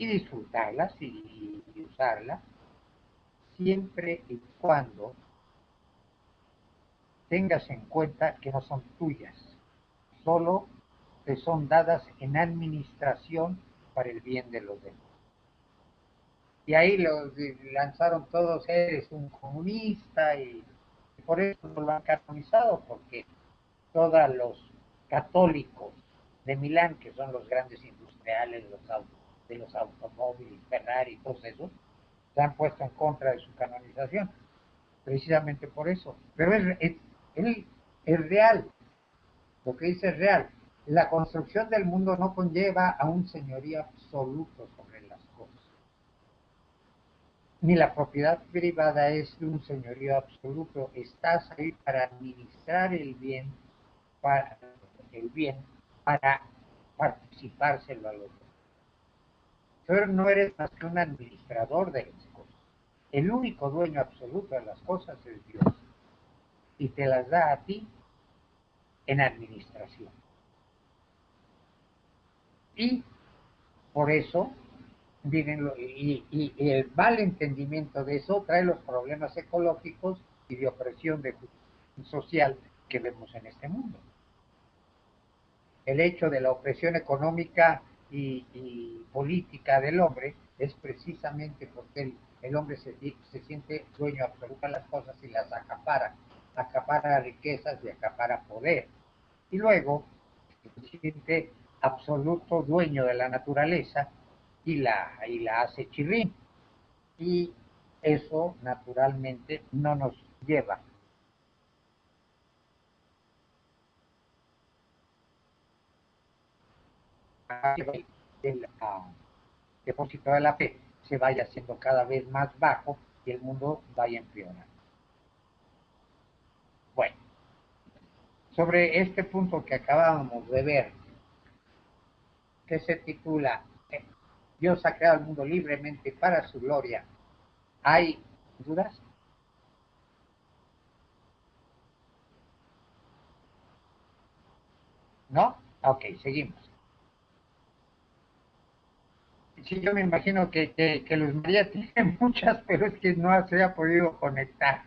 y disfrutarlas y usarlas, siempre y cuando tengas en cuenta que no son tuyas, solo te son dadas en administración para el bien de los demás. Y ahí los lanzaron todos, eres un comunista, y por eso lo han canonizado, porque todos los católicos de Milán, que son los grandes industriales de los automóviles, Ferrari y todos esos, se han puesto en contra de su canonización, precisamente por eso. Pero es real, lo que dice es real. La construcción del mundo no conlleva a un señorío absoluto sobre las cosas. Ni la propiedad privada es de un señorío absoluto. Estás ahí para administrar para el bien, para participárselo a los demás. Pero no eres más que un administrador de las cosas. El único dueño absoluto de las cosas es Dios. Y te las da a ti en administración. Y por eso y el mal entendimiento de eso trae los problemas ecológicos y de opresión social que vemos en este mundo. El hecho de la opresión económica y política del hombre es precisamente porque el hombre se siente dueño absoluto de las cosas y las acapara riquezas y acapara poder. Y luego se siente absoluto dueño de la naturaleza y la hace chirrín. Y eso naturalmente no nos lleva a que el depósito de la fe se vaya haciendo cada vez más bajo y el mundo vaya empeorando. Bueno, sobre este punto que acabábamos de ver, que se titula Dios ha creado el mundo libremente para su gloria, ¿hay dudas? ¿No? Ok, seguimos. Sí, yo me imagino que Luz María tiene muchas, pero es que no se ha podido conectar.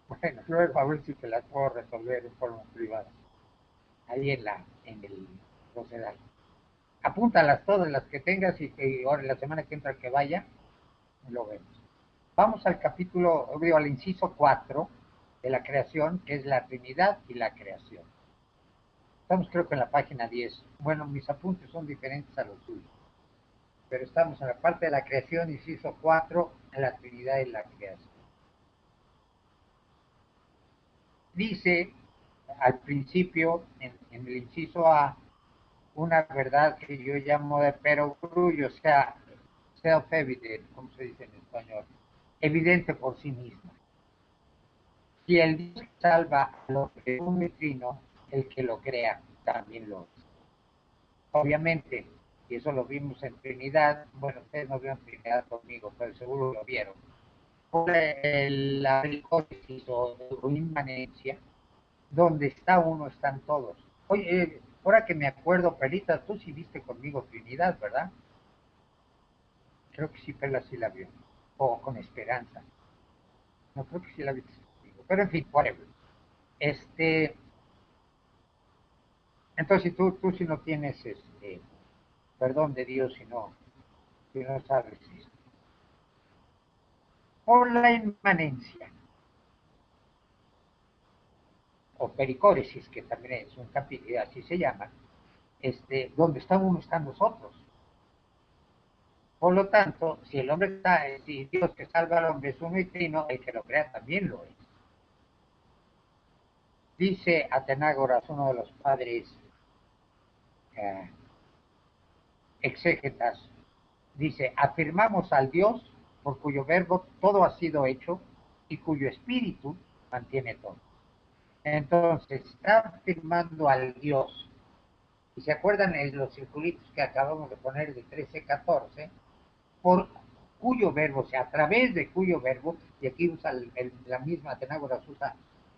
Bueno, luego a ver si te las puedo resolver en forma privada. Ahí en el procedal. Apúntalas todas las que tengas y ahora la semana que entra que vaya, lo vemos. Vamos al capítulo, digo, al inciso 4 de la creación, que es la Trinidad y la creación. Estamos creo que en la página 10. Bueno, mis apuntes son diferentes a los tuyos, pero estamos en la parte de la creación, inciso 4, en la Trinidad y la creación. Dice al principio, en el inciso A, una verdad que yo llamo de perogrullo, o sea, self-evident, como se dice en español, evidente por sí mismo. Si el Dios que salva a lo que es un trino, el que lo crea también lo es. Obviamente, y eso lo vimos en Trinidad, bueno, ustedes no vieron Trinidad conmigo, pero seguro lo vieron. Por la hipótesis o inmanencia, donde está uno están todos. Oye, ahora que me acuerdo, Perita, tú sí viste conmigo Trinidad, ¿verdad? Creo que sí, Perla sí la vio. O con Esperanza. No, creo que sí la viste conmigo. Pero en fin, whatever. Este, entonces tú si no tienes perdón de Dios si no sabes esto. Por la inmanencia, o pericóresis, que también es un capítulo, así se llama, donde está uno están los otros. Por lo tanto, si el hombre está, si Dios que salva al hombre es uno y trino, el que lo crea también lo es. Dice Atenágoras, uno de los padres eh, exégetas, dice, afirmamos al Dios por cuyo verbo todo ha sido hecho y cuyo espíritu mantiene todo. Entonces, está afirmando al Dios. Y se acuerdan en los circulitos que acabamos de poner de 13-14, por cuyo verbo, o sea, a través de cuyo verbo, y aquí usa la misma, Atenágoras usa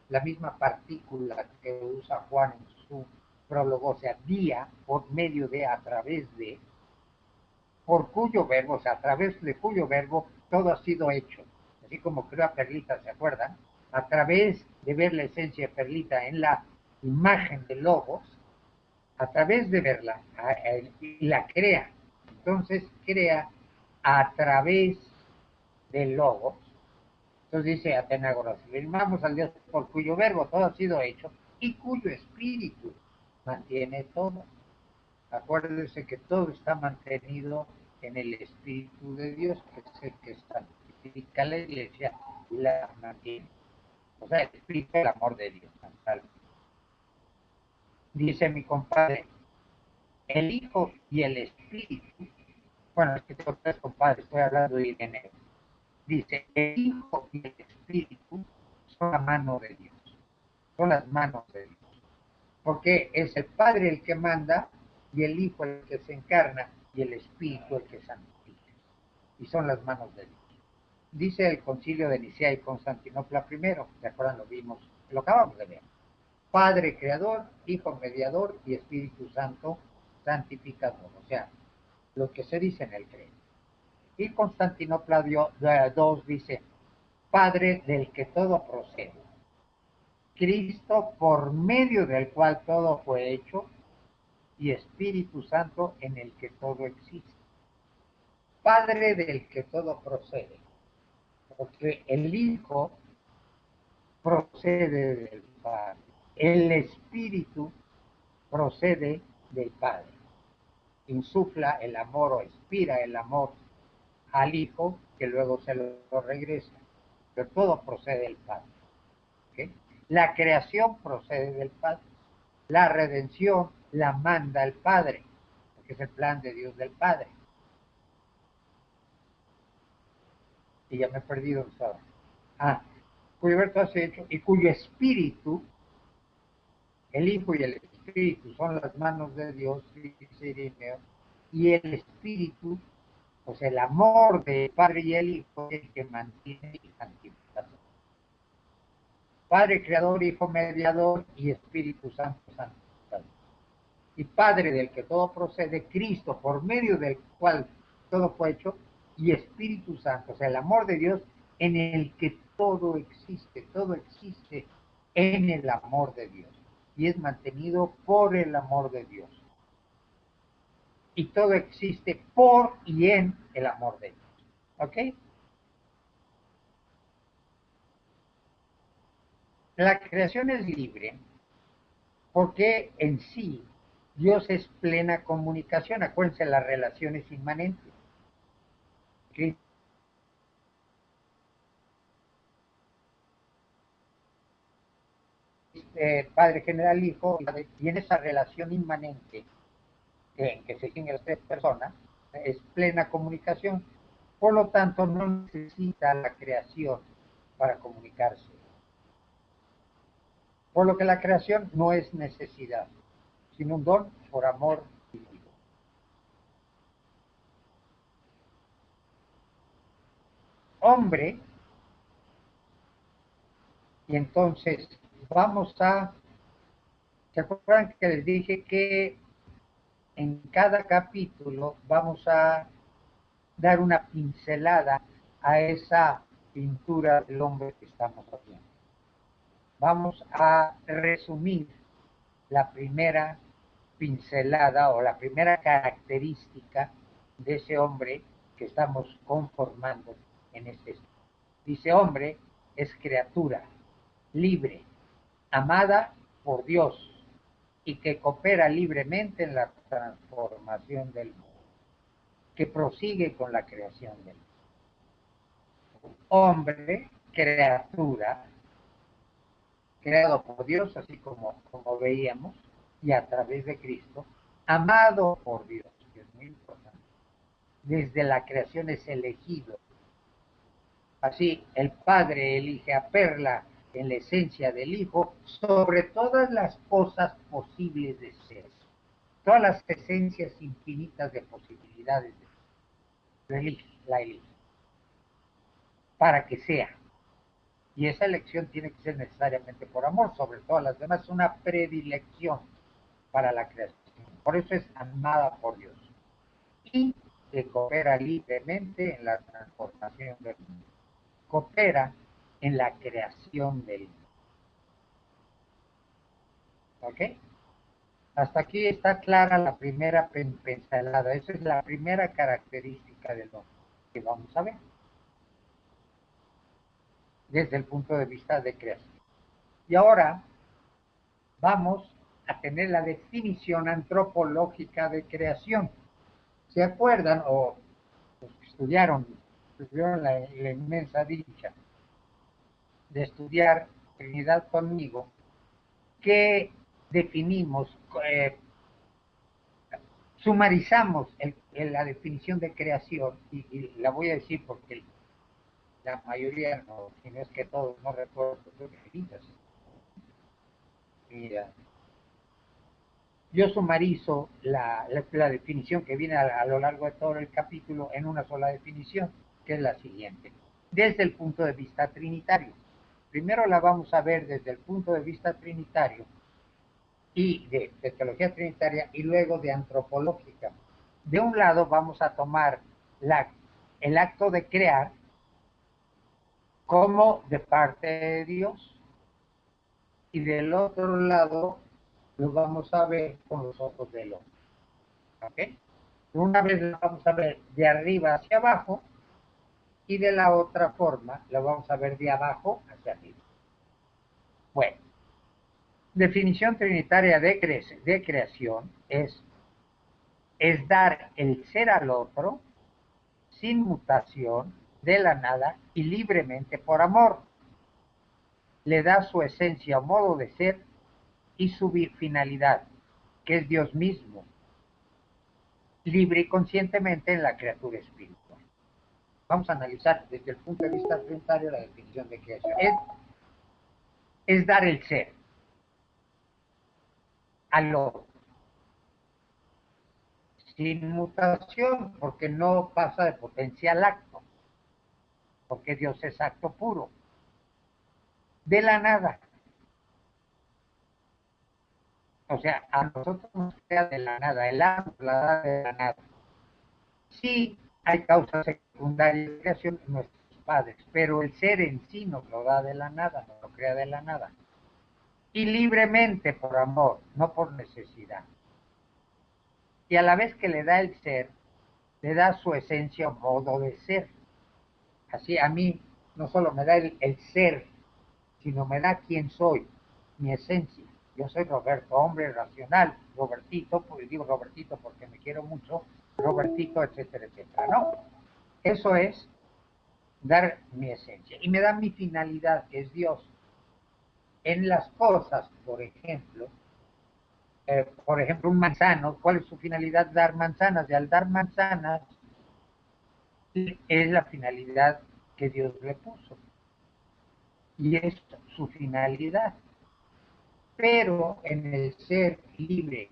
la misma partícula que usa Juan en su prólogo, o sea, día, por medio de, a través de, por cuyo verbo, o sea, a través de cuyo verbo todo ha sido hecho. Así como creó a Perlita, ¿se acuerdan? A través de ver la esencia de Perlita en la imagen de Logos, a través de verla, y la crea. Entonces crea a través del Logos. Entonces dice Atenágoras, firmamos al Dios por cuyo verbo todo ha sido hecho y cuyo espíritu mantiene todo. Acuérdense que todo está mantenido en el Espíritu de Dios, que es el que santifica la iglesia y la mantiene. O sea, el Espíritu del amor de Dios. Dice mi compadre, el Hijo y el Espíritu, bueno, es que tengo tres compadres, estoy hablando de Ireneo. Dice, el Hijo y el Espíritu son la mano de Dios, son las manos de Dios. Porque es el Padre el que manda y el Hijo el que se encarna y el Espíritu el que santifica. Y son las manos de Dios. Dice el Concilio de Nicea y Constantinopla primero, ¿se acuerdan? Lo vimos, lo acabamos de ver. Padre creador, Hijo mediador y Espíritu Santo santificador. O sea, lo que se dice en el credo. Y Constantinopla 2 dice, Padre del que todo procede. Cristo por medio del cual todo fue hecho y Espíritu Santo en el que todo existe. Padre del que todo procede, porque el Hijo procede del Padre, el Espíritu procede del Padre, insufla el amor o inspira el amor al Hijo que luego se lo regresa, pero todo procede del Padre. ¿Okay? La creación procede del Padre, la redención la manda el Padre, porque es el plan de Dios del Padre. Y ya me he perdido, ¿sabes? Cuyo verbo hace hecho y cuyo espíritu, el Hijo y el Espíritu son las manos de Dios, dice Ireneo, y el Espíritu, pues el amor del Padre y el Hijo es el que mantiene y santifica. Padre creador, Hijo mediador y Espíritu Santo santificador. Y Padre del que todo procede, Cristo, por medio del cual todo fue hecho, y Espíritu Santo, o sea, el amor de Dios en el que todo existe en el amor de Dios, y es mantenido por el amor de Dios. Y todo existe por y en el amor de Dios. ¿Ok? La creación es libre porque en sí Dios es plena comunicación. Acuérdense, las relaciones inmanentes. ¿Okay? Padre general, Hijo, y en esa relación inmanente en que se tienen las tres personas, es plena comunicación. Por lo tanto, no necesita la creación para comunicarse. Por lo que la creación no es necesidad, sino un don por amor divino. Hombre, y entonces vamos a, ¿se acuerdan que les dije que en cada capítulo vamos a dar una pincelada a esa pintura del hombre que estamos haciendo? Vamos a resumir la primera pincelada o la primera característica de ese hombre que estamos conformando en este estudio. Dice hombre es criatura libre, amada por Dios y que coopera libremente en la transformación del mundo, que prosigue con la creación del mundo. Hombre, criatura, creado por Dios, así como veíamos, y a través de Cristo, amado por Dios, que es muy importante. Desde la creación es elegido. Así, el Padre elige a Perla en la esencia del Hijo sobre todas las cosas posibles de ser. Todas las esencias infinitas de posibilidades de elige, la elige. Para que sea. Y esa elección tiene que ser necesariamente por amor, sobre todas las demás, una predilección para la creación. Por eso es amada por Dios. Y que coopera libremente en la transformación del mundo. Coopera en la creación del mundo. ¿Ok? Hasta aquí está clara la primera pincelada. Esa es la primera característica de lo que vamos a ver desde el punto de vista de creación. Y ahora vamos a tener la definición antropológica de creación. ¿Se acuerdan o tuvieron la inmensa dicha de estudiar Trinidad conmigo, que definimos, sumarizamos la definición de creación, y la voy a decir porque la mayoría, no, si no es que todos, no recuerdo lo que dices. Mira, yo sumarizo la definición que viene a lo largo de todo el capítulo en una sola definición, que es la siguiente, desde el punto de vista trinitario. Primero la vamos a ver desde el punto de vista trinitario y de teología trinitaria, y luego de antropológica. De un lado vamos a tomar el acto de crear como de parte de Dios, y del otro lado lo vamos a ver con los ojos del hombre. ¿Ok? Una vez lo vamos a ver de arriba hacia abajo, y de la otra forma lo vamos a ver de abajo hacia arriba. Bueno, definición trinitaria de creación es dar el ser al otro sin mutación, de la nada y libremente por amor. Le da su esencia o modo de ser y su finalidad, que es Dios mismo, libre y conscientemente en la criatura espiritual. Vamos a analizar desde el punto de vista trinitario la definición de creación. Es dar el ser al otro, sin mutación, porque no pasa de potencia al acto, porque Dios es acto puro, de la nada. O sea, a nosotros nos crea de la nada, el acto la da de la nada. Sí hay causas secundarias de creación en nuestros padres, pero el ser en sí nos lo da de la nada, nos lo crea de la nada. Y libremente por amor, no por necesidad. Y a la vez que le da el ser, le da su esencia o modo de ser. Así a mí no solo me da el ser, sino me da quién soy, mi esencia. Yo soy Roberto, hombre racional, Robertito, pues digo Robertito porque me quiero mucho, Robertito, etcétera, etcétera. No, eso es dar mi esencia. Y me da mi finalidad, que es Dios. En las cosas, por ejemplo, un manzano, ¿cuál es su finalidad? Dar manzanas. Y al dar manzanas, es la finalidad que Dios le puso. Y es su finalidad. Pero en el ser libre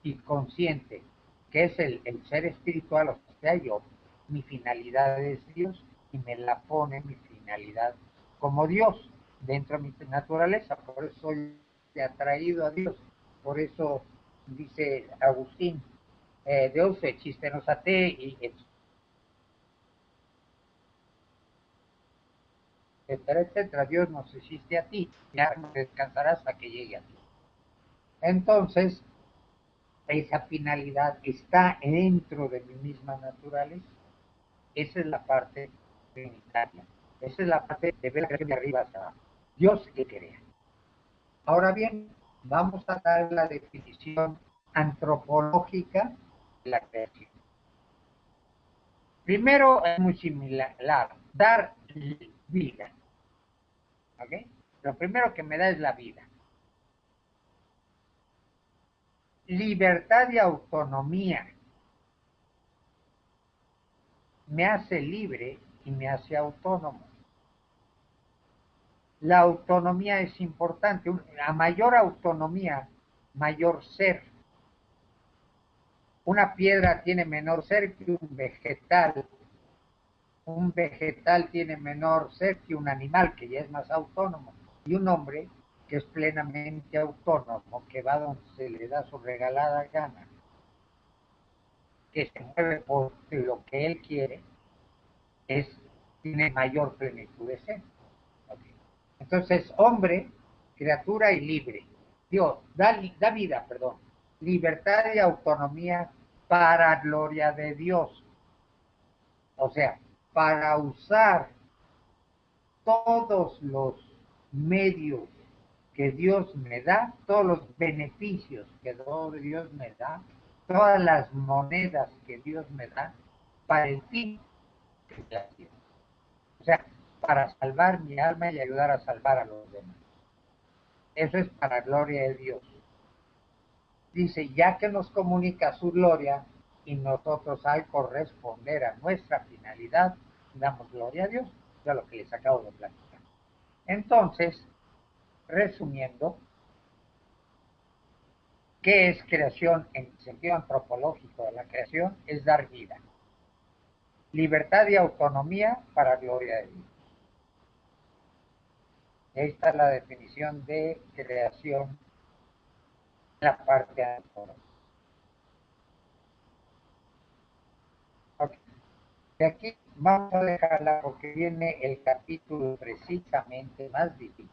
y consciente, que es el ser espiritual, o sea, yo, mi finalidad es Dios, y me la pone mi finalidad como Dios dentro de mi naturaleza. Por eso soy atraído a Dios. Por eso dice Agustín, Deus existe nos a te, y etcétera, etcétera. Dios nos existe a ti, ya descansarás hasta que llegue a ti. Entonces, esa finalidad está dentro de mi misma naturaleza. Esa es la parte trinitaria. Esa es la parte de ver de arriba hacia abajo. Dios que crea. Ahora bien, vamos a dar la definición antropológica de la creación. Primero es muy similar, dar vida. ¿Ok? Lo primero que me da es la vida. Libertad y autonomía. Me hace libre y me hace autónomo. La autonomía es importante. A mayor autonomía, mayor ser. Una piedra tiene menor ser que un vegetal. Un vegetal tiene menor ser que un animal, que ya es más autónomo. Y un hombre que es plenamente autónomo, que va donde se le da su regalada gana. que se mueve por lo que Él quiere, tiene mayor plenitud de ser. Okay. Entonces, hombre, criatura y libre. Dios, da vida, perdón, libertad y autonomía para gloria de Dios. O sea, para usar todos los medios que Dios me da, todos los beneficios que Dios me da, todas las monedas que Dios me da, para el fin de la vida. O sea, para salvar mi alma y ayudar a salvar a los demás. Eso es para gloria de Dios. Dice, ya que nos comunica su gloria y nosotros al corresponder a nuestra finalidad, damos gloria a Dios, ya lo que les acabo de platicar. Entonces, resumiendo, ¿qué es creación en el sentido antropológico de la creación? Es dar vida, libertad y autonomía para gloria de Dios. Esta es la definición de creación en la parte antropológica. Okay. De aquí vamos a dejarla porque viene el capítulo precisamente más difícil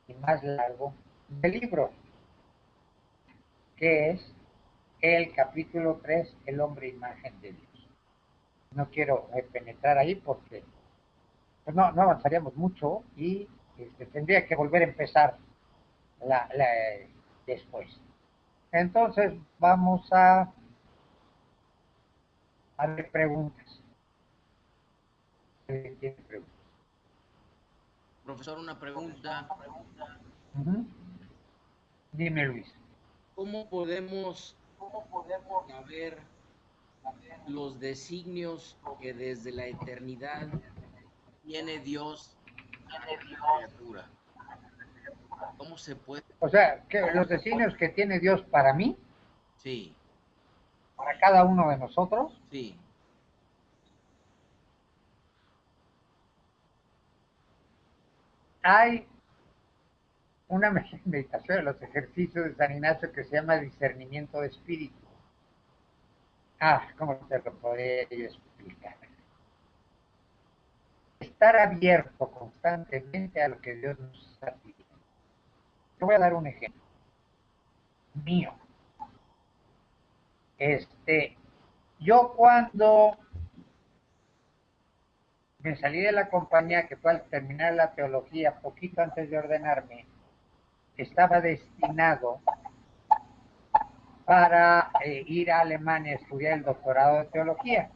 y más largo del libro, que es el capítulo 3, el hombre imagen de Dios. No quiero penetrar ahí porque pues no avanzaríamos mucho y tendría que volver a empezar después. Entonces vamos a ver preguntas. ¿Tiene preguntas? Profesor, una pregunta. Dime, Luis. ¿Cómo podemos saber los designios que desde la eternidad tiene Dios hacia la criatura? ¿Cómo se puede? O sea, que los designios que tiene Dios para mí, Sí, para cada uno de nosotros, sí. hay una meditación de los ejercicios de San Ignacio que se llama discernimiento de espíritu. ¿Cómo te lo podría explicar? Estar abierto constantemente a lo que Dios nos está pidiendo. Te voy a dar un ejemplo mío. Yo cuando me salí de la compañía, que fue al terminar la teología, poquito antes de ordenarme, estaba destinado para ir a Alemania a estudiar el doctorado de teología.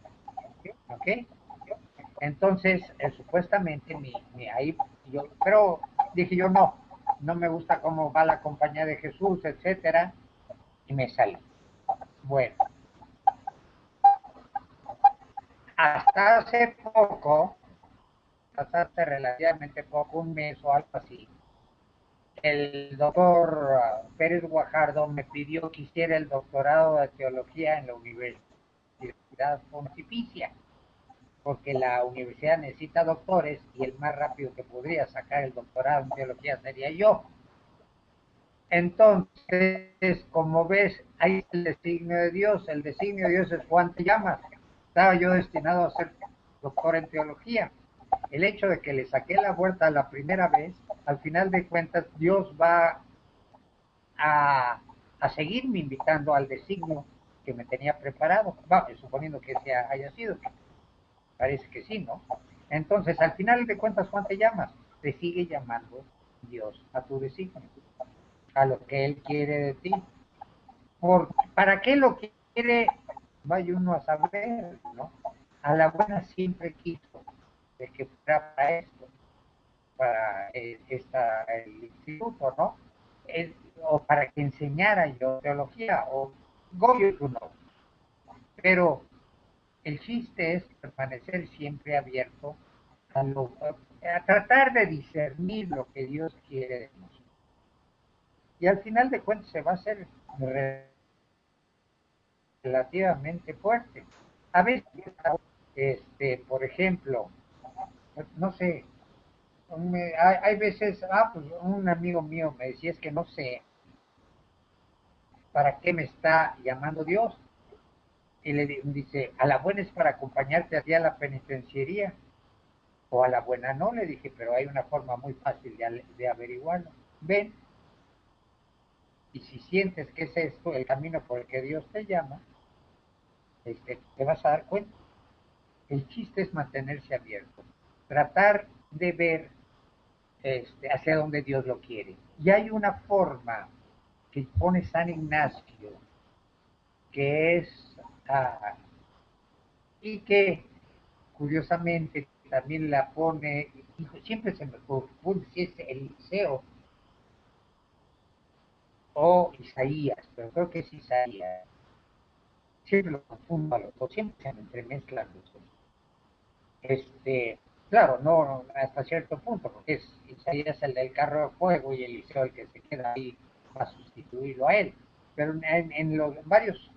¿Ok? Entonces, supuestamente, ahí pero dije yo no me gusta cómo va la compañía de Jesús, etcétera, y me salí. Bueno, hasta hace poco, hasta hace relativamente poco, un mes o algo así, el doctor Pérez Guajardo me pidió que hiciera el doctorado de teología en la Universidad Pontificia, porque la universidad necesita doctores y el más rápido que podría sacar el doctorado en teología sería yo. Entonces, como ves, hay el designio de Dios. El designio de Dios es Juan te llamas. Estaba yo destinado a ser doctor en teología. El hecho de que le saqué la vuelta la primera vez, al final de cuentas, Dios va a seguirme invitando al designio que me tenía preparado. Suponiendo que ese haya sido. Parece que sí, ¿no? Entonces, al final de cuentas, Juan te llamas. Te sigue llamando Dios a tu designio, a lo que Él quiere de ti. ¿Para qué lo quiere? Vaya uno a saber, ¿no? A la buena siempre quiso de que fuera para esto, para el instituto, ¿no? O para que enseñara yo teología, o Goyo, no. Pero el chiste es permanecer siempre abierto a tratar de discernir lo que Dios quiere de nosotros. Y al final de cuentas se va a hacer relativamente fuerte. A veces, por ejemplo, no sé, hay veces, pues un amigo mío me decía, es que no sé para qué me está llamando Dios. Y le dice, a la buena es para acompañarte a ti a la penitenciaría, o a la buena no, le dije, pero hay una forma muy fácil de averiguarlo. Ven, y si sientes que es esto el camino por el que Dios te llama, te vas a dar cuenta. El chiste es mantenerse abierto, tratar de ver hacia donde Dios lo quiere. Y hay una forma que pone San Ignacio, que es, ah, y que curiosamente también la pone, siempre se me confunde si es Eliseo o Isaías, pero creo que es Isaías. Siempre lo confundo a los dos, siempre se me entremezclan los dos. Claro, no hasta cierto punto, porque es Isaías el del carro de fuego y Eliseo el que se queda ahí para sustituirlo a él. Pero en los varios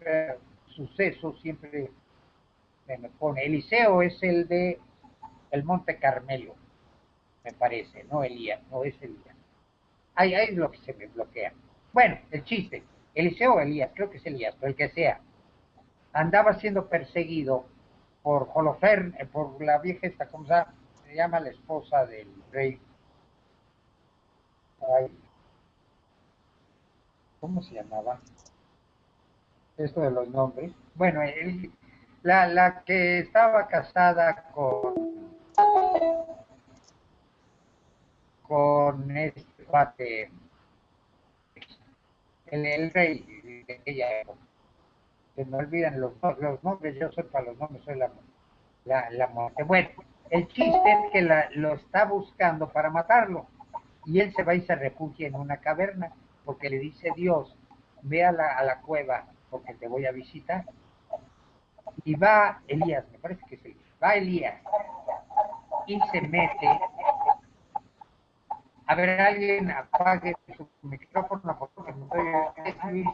sucesos siempre se me pone. Eliseo es el de el Monte Carmelo, me parece, no Elías, no es Elías. Ahí es lo que se me bloquea. Bueno, el chiste, Eliseo o Elías, creo que es Elías, pero el que sea, andaba siendo perseguido por Holofer, por la vieja esta, ¿cómo se llama? La esposa del rey. Ay, ¿cómo se llamaba? Esto de los nombres. Bueno, la que estaba casada con este cuate, el rey de aquella época. Se me olvidan los nombres, yo soy para los nombres, soy la muerte. Bueno, el chiste es que lo está buscando para matarlo. Y él se va y se refugia en una caverna, porque le dice Dios, ve a la cueva, porque te voy a visitar. Y va Elías, me parece que es Elías, va Elías y se mete. A ver, alguien apague su micrófono, porque me estoy...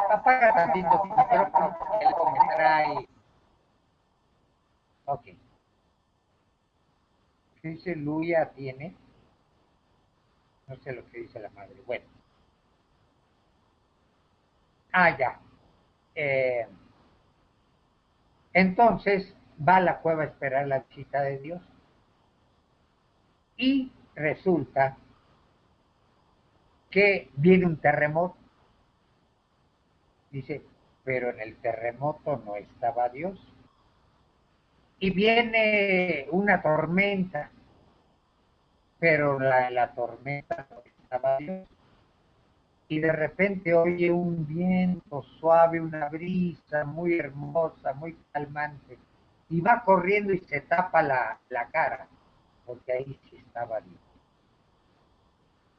Apaga tantito tu micrófono, porque luego me trae... Ok. ¿Qué dice Luya tiene? No sé lo que dice la madre. Bueno. Ah, ya. Eh, entonces va a la cueva a esperar la visita de Dios. Y resulta que viene un terremoto. Dice, pero en el terremoto no estaba Dios. Y viene una tormenta, pero la tormenta no estaba Dios. Y de repente oye un viento suave, una brisa muy hermosa, muy calmante. Y va corriendo y se tapa la cara, porque ahí sí estaba Dios.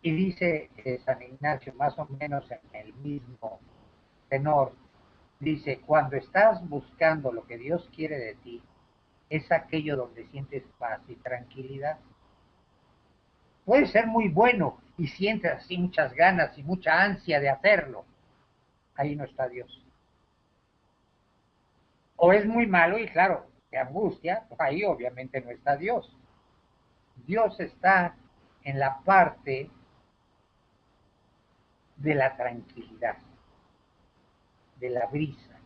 Y dice San Ignacio, más o menos en el mismo tenor, dice, cuando estás buscando lo que Dios quiere de ti, es aquello donde sientes paz y tranquilidad. Puede ser muy bueno y sientes así muchas ganas y mucha ansia de hacerlo. Ahí no está Dios. O es muy malo y claro, te angustia, ahí obviamente no está Dios. Dios está en la parte de la tranquilidad, de la brisa,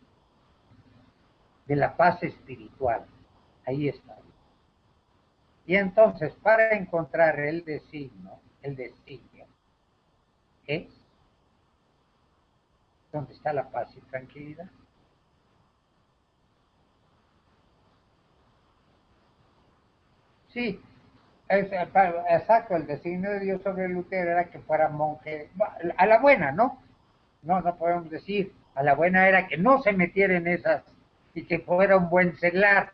de la paz espiritual. Ahí está. Y entonces, para encontrar el designio es donde está la paz y tranquilidad. Sí, exacto, el designio de Dios sobre Lutero era que fuera monje, a la buena, ¿no? No podemos decir, a la buena era que no se metiera en esas y que fuera un buen seglar,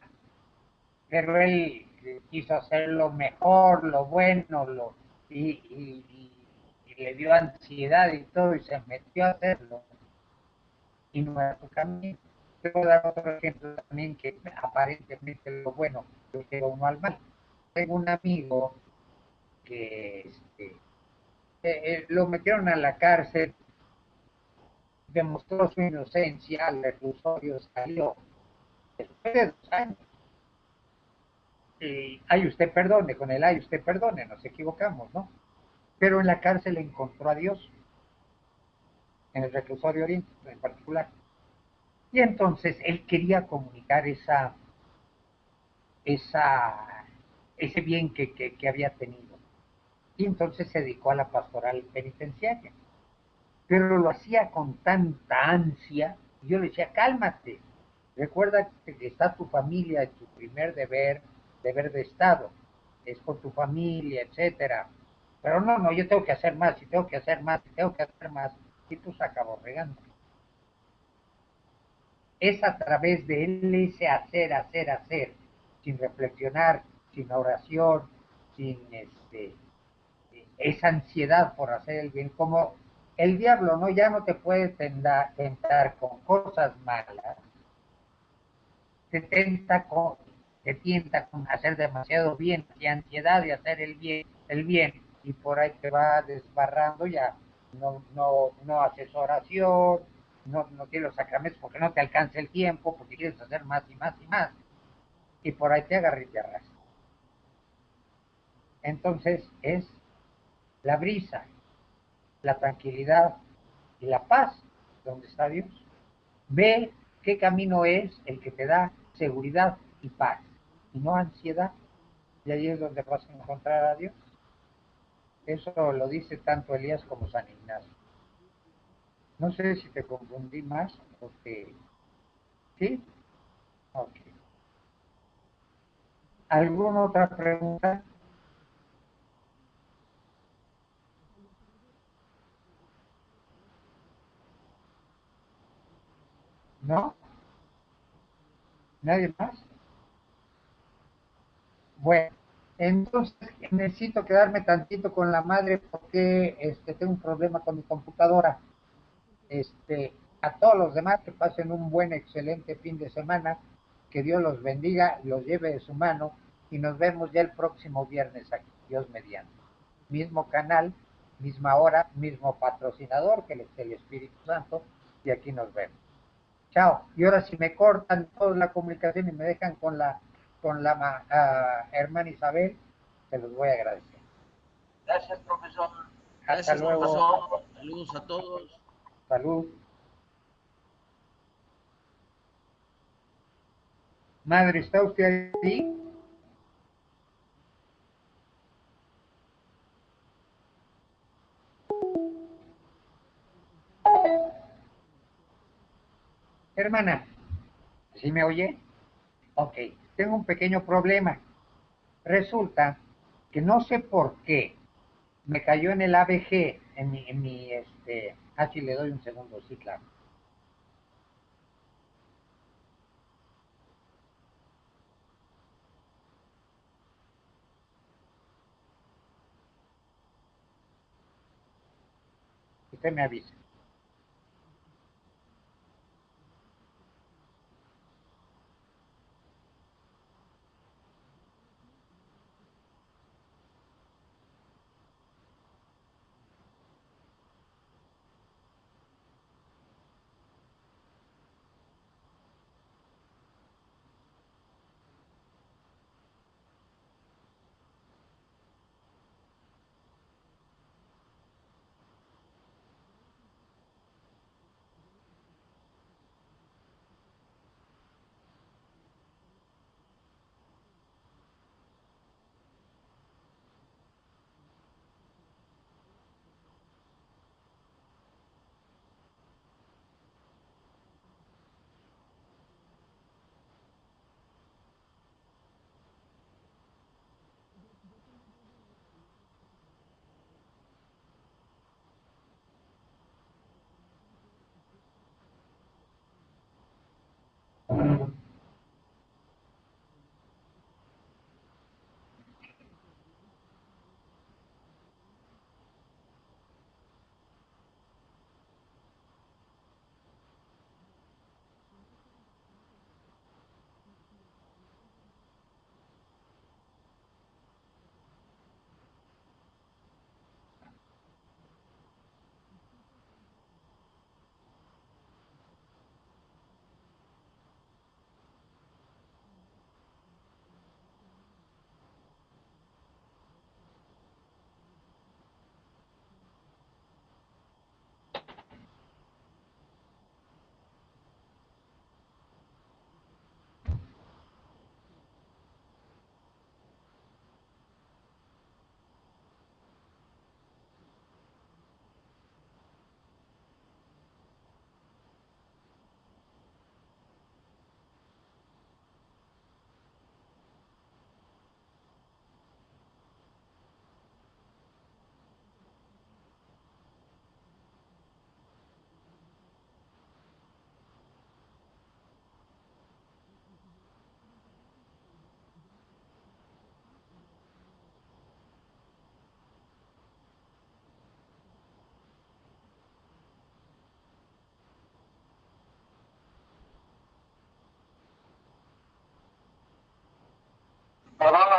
pero él quiso hacer lo mejor, lo bueno, y le dio ansiedad y todo y se metió a hacerlo y no era su camino. Te puedo dar otro ejemplo también que aparentemente lo bueno lo lleva uno al mal. Tengo un amigo que lo metieron a la cárcel, demostró su inocencia, el reclusorio salió después de 2 años. Ay, usted perdone, con el ay, usted perdone, nos equivocamos, ¿no? Pero en la cárcel encontró a Dios, en el reclusorio oriente en particular. Y entonces él quería comunicar esa, ese bien que había tenido. Y entonces se dedicó a la pastoral penitenciaria. Pero lo hacía con tanta ansia. Y yo le decía, cálmate, recuerda que está tu familia, es tu primer deber de Estado, es por tu familia, etcétera. Pero no, no, yo tengo que hacer más, y tengo que hacer más, y tengo que hacer más. Y tú acabó regando. Es a través de él ese hacer, sin reflexionar, sin oración, sin esa ansiedad por hacer el bien, como el diablo, ¿no? Ya no te puede tentar con cosas malas, te tenta con, te tienta con hacer demasiado bien, y ansiedad de hacer el bien, y por ahí te va desbarrando, ya no haces oración, no tienes los sacramentos porque no te alcanza el tiempo, porque quieres hacer más y más y más, y por ahí te agarras y te arrastras. Entonces es la brisa, la tranquilidad y la paz donde está Dios. Ve qué camino es el que te da seguridad y paz, y no ansiedad. Y ahí es donde vas a encontrar a Dios. Eso lo dice tanto Elías como San Ignacio. No sé si te confundí más porque... ¿Sí? Ok. ¿Alguna otra pregunta? ¿No? ¿Nadie más? Bueno, entonces necesito quedarme tantito con la madre porque tengo un problema con mi computadora. A todos los demás que pasen un buen, excelente fin de semana, que Dios los bendiga, los lleve de su mano y nos vemos ya el próximo viernes aquí, Dios mediante. Mismo canal, misma hora, mismo patrocinador que es el Espíritu Santo y aquí nos vemos. Chao. Y ahora si me cortan toda la comunicación y me dejan con la hermana Isabel, se los voy a agradecer. Gracias, profesor. Hasta Gracias, luego. profesor. Saludos a todos. Salud. Madre, ¿está usted ahí? Hermana, ¿sí me oye? Ok, tengo un pequeño problema. Resulta que no sé por qué me cayó en el ABG, sí, le doy un segundo, sí, claro. Usted me avisa.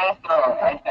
maestro.